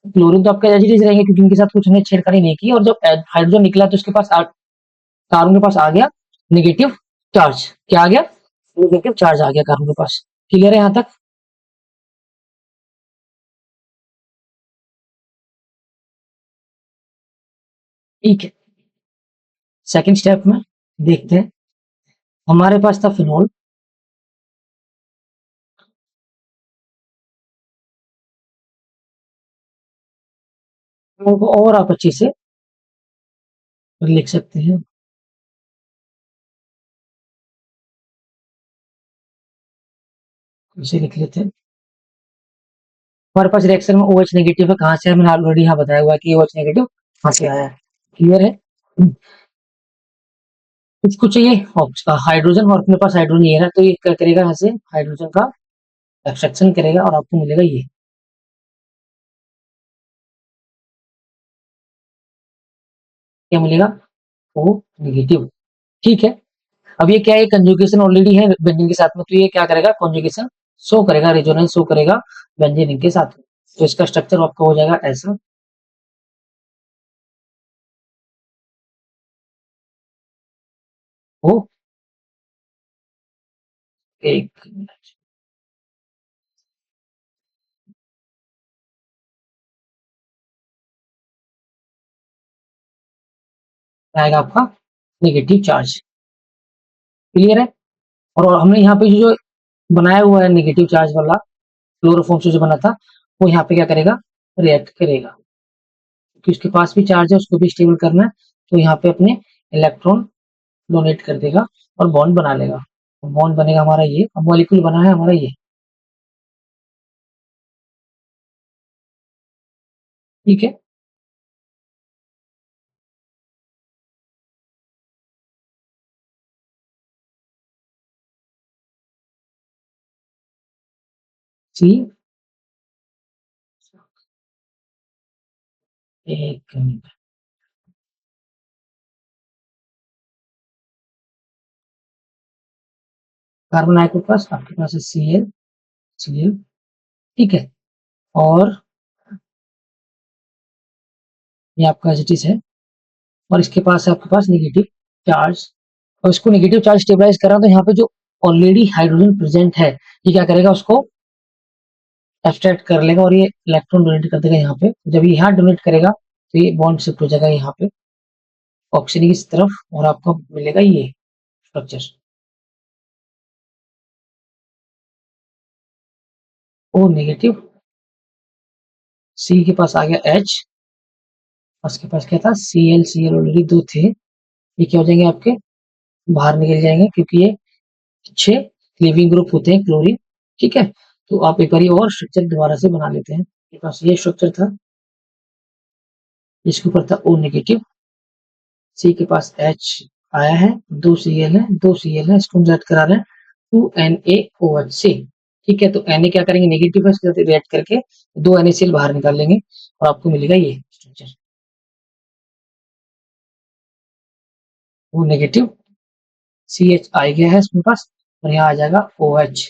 क्लोरीन तो आपके एज इट इज रहेंगे क्योंकि इनके साथ कुछ हमने छेड़खानी नहीं की। और जब हाइड्रोजन निकला तो उसके पास कार्बन के पास आ गया नेगेटिव चार्ज। क्या आ गया, नेगेटिव चार्ज आ गया कार्बन के पास। क्लियर है यहाँ तक। ठीक है, सेकंड स्टेप में देखते हैं। हमारे पास था फिनोल, को और आप अच्छे से लिख सकते हैं। इसे लिख लेते हैं। हमारे पास रिएक्शन में OH नेगेटिव है, कहाँ से है, मैंने ऑलरेडी यहाँ बताया हुआ है कि OH नेगेटिव कहाँ से आया है। क्लियर है। इसको चाहिए हाइड्रोजन, और अपने पास हाइड्रोजन ये है, तो ये क्या करेगा, यहाँ से हाइड्रोजन का एक्सट्रैक्शन करेगा और आपको मिलेगा ये। क्या मिलेगा, ओ नेगेटिव। ठीक है, अब ये क्या है, कंजुगेशन ऑलरेडी है बेंजीन के साथ में, तो ये क्या करेगा, कॉन्जुगेशन शो करेगा, रेजोनेंस शो करेगा बेंजीन के साथ में। तो इसका स्ट्रक्चर आपका हो जाएगा ऐसा। ओ एक मिनट, आएगा आपका नेगेटिव चार्ज। क्लियर है। और हमने यहाँ पे जो बनाया हुआ है नेगेटिव चार्ज वाला क्लोरोफॉर्म से जो बना था, वो यहाँ पे क्या करेगा, रिएक्ट करेगा, क्योंकि उसके पास भी चार्ज है, उसको भी स्टेबल करना है। तो यहाँ पे अपने इलेक्ट्रॉन डोनेट कर देगा और बॉन्ड बना लेगा। बॉन्ड बनेगा हमारा ये, अब मॉलिक्यूल बना है हमारा ये। ठीक है, सी, एक मिनट, कार्बन आइट के पास, आपके पास है Cl, Cl। ठीक है, और ये आपका एज इट इज है, और इसके पास है आपके पास नेगेटिव चार्ज। और इसको नेगेटिव चार्ज स्टेबलाइज कर रहा हूं, तो यहाँ पे जो ऑलरेडी हाइड्रोजन प्रेजेंट है, ये क्या करेगा, उसको एब्स्ट्रैक्ट कर लेगा और ये इलेक्ट्रॉन डोनेट कर देगा यहाँ पे। जब ये यहाँ डोनेट करेगा तो ये बॉन्ड शिफ्ट हो जाएगा यहाँ पे ऑक्सीजन की तरफ, और आपको मिलेगा ये स्ट्रक्चर। ओ नेगेटिव, सी के पास आ गया H, उसके पास क्या था, Cl ऑलरेडी दो थे, ये क्या हो जाएंगे आपके, बाहर निकल जाएंगे, क्योंकि ये अच्छे लीविंग ग्रुप होते हैं क्लोरीन। ठीक है, तो आप एक बार और स्ट्रक्चर दोबारा से बना लेते हैं। मेरे पास ये स्ट्रक्चर था, इसके ऊपर था O नेगेटिव, सी के पास H आया है, दो Cl है, दो Cl है, इसको हम रिएक्ट करा रहे हैं 2NaOH से। ठीक है, तो Na क्या करेंगे, नेगेटिव है, इसके साथ रिएक्ट करके दो NaCl बाहर निकाल लेंगे और आपको मिलेगा ये स्ट्रक्चर, O नेगेटिव, CH आ गया है इसमें पास, और यहाँ आ जाएगा OH।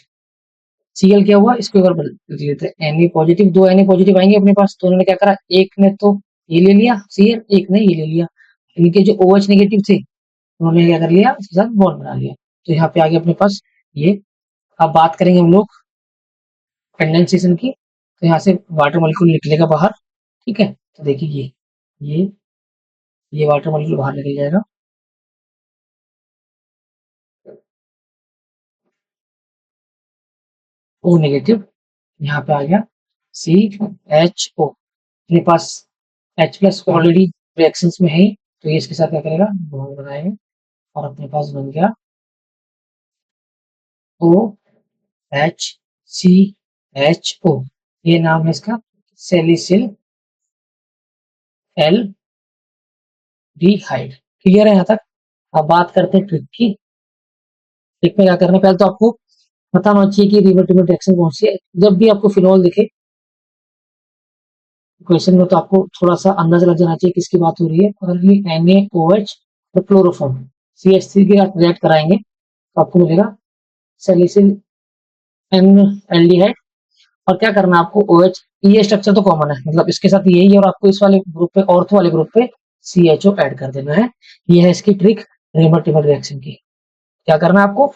Cl क्या हुआ, इसको एक बार लिख लेते हैं, Na पॉजिटिव, दो Na पॉजिटिव आएंगे अपने पास, तो उन्होंने क्या करा, एक ने तो ये ले लिया Cl, एक ने ये ले लिया, इनके जो OH नेगेटिव थे उन्होंने क्या कर लिया, इसके साथ बॉन्ड बना लिया। तो यहाँ पे आ गया अपने पास ये। अब बात करेंगे हम लोग कंडेंसेशन की, तो यहाँ से वाटर मॉलिक्यूल निकलेगा बाहर। ठीक है, तो देखिए ये ये वाटर मॉलिक्यूल बाहर निकल जाएगा। ओ नेगेटिव, यहाँ पे आ गया CHO, अपने पास H प्लस ऑलरेडी रिएक्शंस में है ही, तो ये इसके साथ क्या करेगा, बॉन्ड बनाएंगे, और अपने पास बन गया OHCHO। ये नाम है इसका सेलिसिल एल्डिहाइड। क्लियर है यहाँ तक। अब बात करते हैं ट्रिक की। ट्रिक में क्या करना है, पहले तो आपको पता होना चाहिए कि रिवर्टिबल रिएक्शन कौन सी है। जब भी आपको फिनॉल दिखे क्वेश्चन में, तो आपको थोड़ा सा अंदाजा लग जाना चाहिए किसकी बात हो रही है। अगर ये NaOH और क्लोरोफॉर्म CH3 के साथ रिएक्ट कराएंगे, तो आपको मिलेगा सेलिसिल एल्डिहाइड। और क्या करना है आपको, OH, ये स्ट्रक्चर तो कॉमन है, मतलब इसके साथ यही, और आपको इस वाले ग्रुप पे, ऑर्थो वाले ग्रुप पे CHO ऐड कर देना है। ये है इसकी ट्रिक रिवर्टिबल रिएक्शन की। क्या करना है आपको,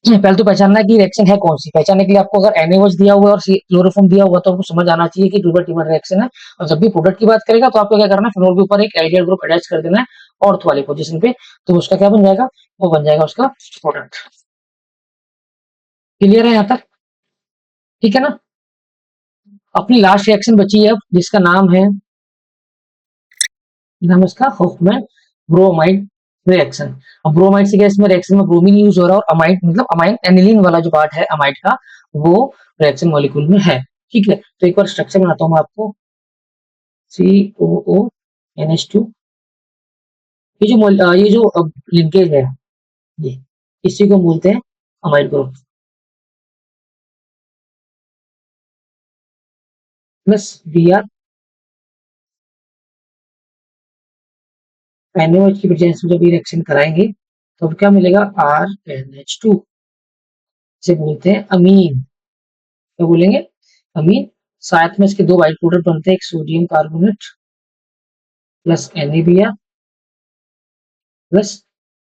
पहले तो पहचानना है कि रिएक्शन है कौन सी। पहचानने के लिए आपको अगर NaOH दिया हुआ है और क्लोरोफॉर्म दिया हुआ, तो आपको समझ आना चाहिए कि रिवर्टिबल रिएक्शन है। और जब भी प्रोडक्ट की बात करेगा, तो आपको क्या करना है, फिनोल के ऊपर एक एल्डिहाइड ग्रुप अटैच कर देना है ऑर्थ वाली पोजीशन पे, तो उसका क्या बन जाएगा, वो बन जाएगा उसका प्रोडक्ट। क्लियर है यहाँ तक, ठीक है ना। अपनी लास्ट रिएक्शन बची है अब, जिसका नाम है उसका हॉफमैन ब्रोमाइड रिएक्शन। अब ब्रोमाइड से गैस में रिएक्शन में ब्रोमीन यूज हो रहा है, और अमाइड मतलब अमाइन एनिलीन वाला जो पार्ट है अमाइड का, वो रिएक्शन मॉलिक्यूल में है। ठीक है, तो एक बार स्ट्रक्चर बनाता हूँ मैं आपको। COO ये जो लिंकेज है, ये इसी को बोलते हैं amide group, plus Br NaOH की प्रेजेंस में जब ये रिएक्शन कराएंगे तो अब क्या मिलेगा, RNH2 से बोलते हैं अमीन। क्या बोलेंगे, अमीन। साथ में इसके दो बाई प्रोडक्ट बनते हैं, एक sodium carbonate plus NaBr plus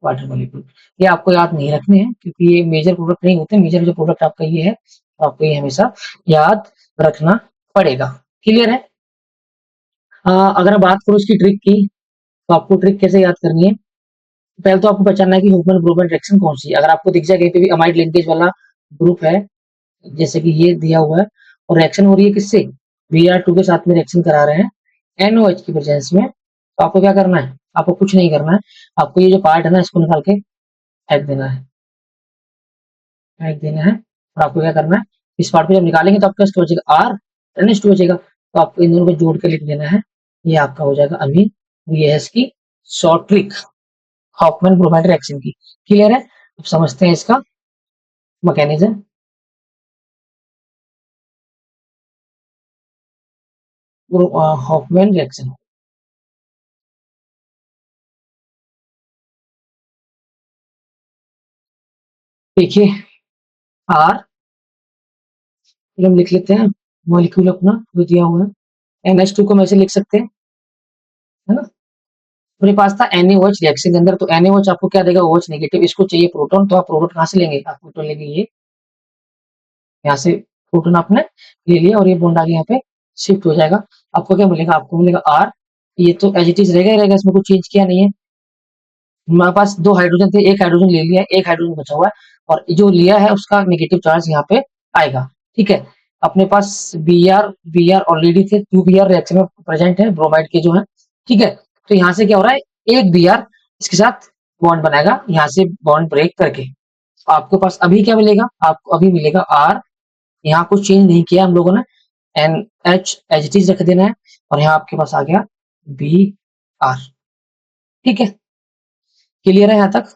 water molecule. ये आपको याद नहीं रखने हैं क्योंकि ये मेजर प्रोडक्ट नहीं होते, मेजर जो प्रोडक्ट आपका ये है तो आपको ये हमेशा याद रखना पड़ेगा। क्लियर है। अगर मैं बात करूँ इसकी ट्रिक की, तो आपको ट्रिक कैसे याद करनी है, पहले तो आपको पहचानना है कि हुफमैन ब्रोमन रिएक्शन कौन सी है। अगर आपको दिख जाए कहीं पे भी अमाइड लिंकेज वाला ग्रुप है, जैसे कि ये दिया हुआ है, और रिएक्शन हो रही है किससे, Br2 के साथ में रिएक्शन करा रहे हैं NOH की प्रेजेंस में, तो आपको क्या करना है, आपको कुछ नहीं करना है, आपको ये जो पार्ट है ना इसको निकाल के फेंक देना है, फेंक देना है। और आपको क्या करना है, इस पार्ट को जब निकालेंगे तो आपका क्या बचेगा, RNH2 बचेगा। तो आपको इन दोनों को जोड़ के लिख देना है, ये आपका हो जाएगा अमीन। ये है इसकी short trick Hoffmann bromide reaction की। क्लियर है। अब समझते हैं इसका मैकेनिज्म। हॉफमैन रिएक्शन, देखिए आर, हम लिख लेते हैं मॉलिक्यूल अपना जो दिया हुआ है, NH2 को हम ऐसे लिख सकते हैं, है ना। मेरे पास था NaOH रिएक्शन के अंदर, तो NaOH आपको क्या देगा, OH नेगेटिव। इसको चाहिए प्रोटॉन, तो आप प्रोटॉन कहाँ से लेंगे, आप प्रोटॉन लेंगे ये यहाँ से, प्रोटॉन आपने ले लिया और ये बॉन्ड आगे यहाँ पे शिफ्ट हो जाएगा। आपको क्या मिलेगा, आपको मिलेगा R। ये तो एज इट इज रहेगा ही रहेगा, इसमें कुछ चेंज किया नहीं है। हमारे पास दो हाइड्रोजन थे, एक हाइड्रोजन ले लिया, एक हाइड्रोजन बचा हुआ है, और जो लिया है उसका नेगेटिव चार्ज यहाँ पे आएगा। ठीक है। अपने पास Br ऑलरेडी थे, 2 Br रिएक्शन में प्रेजेंट है ब्रोमाइड के जो है। ठीक है। तो यहाँ से क्या हो रहा है, एक Br इसके साथ बॉन्ड बनाएगा यहाँ से बॉन्ड ब्रेक करके। तो आपके पास अभी क्या मिलेगा, आपको अभी मिलेगा R। यहाँ कुछ चेंज नहीं किया हम लोगों ने, NH एज इट इज रख देना है, और यहाँ आपके पास आ गया Br। ठीक है। क्लियर है यहाँ तक।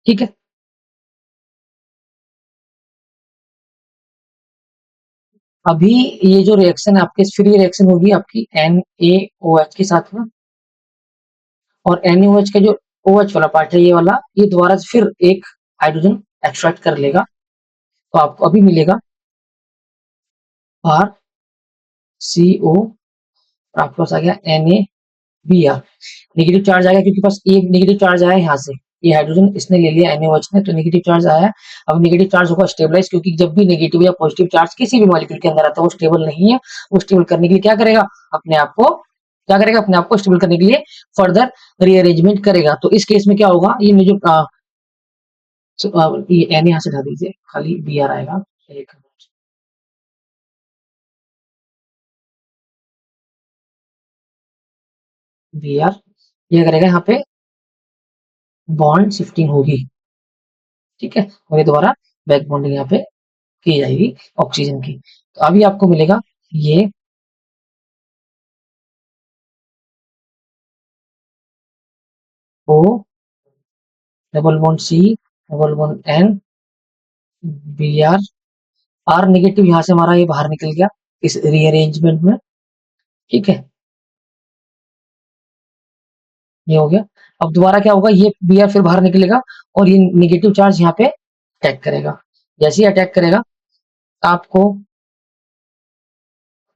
ठीक है। अभी ये जो रिएक्शन है आपके, फ्री रिएक्शन होगी आपकी NaOH के साथ में, और NaOH का जो OH वाला पार्ट है ये वाला, ये दोबारा से फिर एक हाइड्रोजन एक्सट्रैक्ट कर लेगा। तो आपको अभी मिलेगा RCO, और आपके पास आ गया NaBr। नेगेटिव चार्ज आएगा क्योंकि पास एक नेगेटिव चार्ज आया यहाँ से, ये हाइड्रोजन इसने ले लिया NaOH ने, तो नेगेटिव चार्ज आया। अब नेगेटिव चार्ज होगा स्टेबलाइज, क्योंकि जब भी नेगेटिव या पॉजिटिव चार्ज किसी भी मॉलिक्यूल के अंदर आता है वो स्टेबल नहीं है। वो स्टेबल करने के लिए क्या करेगा, अपने आप को क्या करेगा, अपने आप को स्टेबल करने के लिए फर्दर रीअरेंजमेंट करेगा। तो इस केस में क्या होगा, ये जो ये एन यहाँ से हटा दीजिए, खाली Br आएगा। एक Br, ये करेगा यहाँ पे बॉन्ड शिफ्टिंग होगी। ठीक है। और ये दोबारा बैक बॉन्डिंग यहाँ पे की जाएगी ऑक्सीजन की। तो अभी आपको मिलेगा ये O double bond C double bond N Br। R negative यहाँ से हमारा ये बाहर निकल गया इस रीअरेंजमेंट में। ठीक है। ये हो गया। अब दोबारा क्या होगा, ये Br फिर बाहर निकलेगा और ये नेगेटिव चार्ज यहाँ पे अटैक करेगा। जैसे ही अटैक करेगा आपको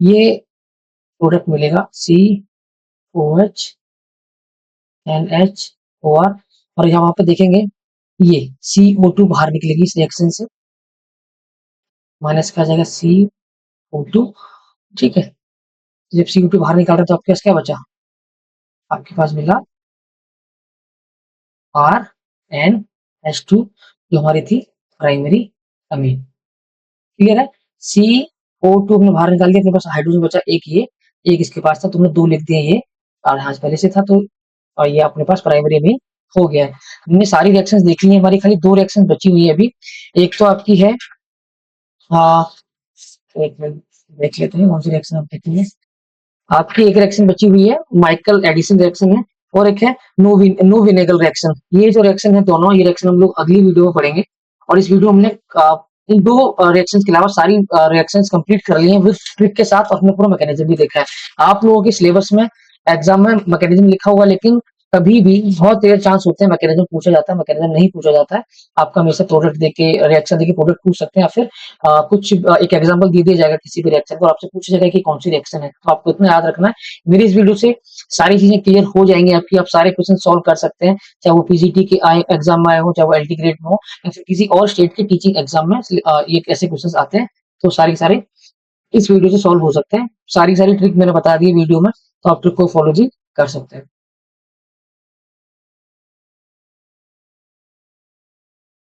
ये प्रोडक्ट मिलेगा COH NH OR, और यहाँ पे देखेंगे ये CO2 बाहर निकलेगी इस रिएक्शन से, माइनस का जाएगा CO2। ठीक है। जब CO2 बाहर निकाल रहे तो आपके पास क्या बचा, आपके पास मिला RNH2 जो हमारी थी प्राइमरी अमीन। क्लियर है। CO2 हमने बाहर निकाल दिया, अपने पास हाइड्रोजन बचा एक, ये एक इसके पास था, तुमने दो लिख दिए ये, और यहाँ पहले से था तो, और ये अपने पास प्राइमरी अमीन हो गया है। हमने सारी रिएक्शंस देख ली है, हमारी खाली दो रिएक्शन बची हुई है अभी। एक तो आपकी है एक मिनट देख लेते हैं कौन सी रिएक्शन आप देखेंगे। आपकी एक रिएक्शन बची हुई है माइकल एडिसन रिएक्शन है, और एक है नो विनेगल रिएक्शन। ये जो रिएक्शन है दोनों, ये रिएक्शन हम लोग अगली वीडियो में पढ़ेंगे। और इस वीडियो में हमने इन दो रिएक्शंस के अलावा सारी रिएक्शंस कंप्लीट कर ली हैं विद ट्रिक के साथ, और हमने पूरा मैकेनिज्म भी देखा है। आप लोगों के सिलेबस में एग्जाम में मैकेनिज्म लिखा होगा, लेकिन कभी भी बहुत रेयर चांस होते हैं मैकेनिज्म पूछा जाता है, मैकेनिज्म नहीं पूछा जाता है। आपका हमेशा प्रोडक्ट देके, रिएक्शन देके प्रोडक्ट पूछ सकते हैं, या फिर कुछ एक एग्जांपल दे दिया जाएगा किसी भी रिएक्शन को, आपसे पूछा जाएगा कि कौन सी रिएक्शन है। तो आपको इतना याद रखना है। मेरी इस वीडियो से सारी चीजें क्लियर हो जाएंगी आपकी, आप सारे क्वेश्चन सॉल्व कर सकते हैं, चाहे वो पीजीटी के एग्जाम में आए हो, चाहे वो एलटी ग्रेड में हो, या फिर किसी और स्टेट के टीचिंग एग्जाम में ये ऐसे क्वेश्चन आते हैं। तो सारे के सारे इस वीडियो से सॉल्व हो सकते हैं। सारी ट्रिक मैंने बता दी वीडियो में, तो आप ट्रिक को फॉलो भी कर सकते हैं।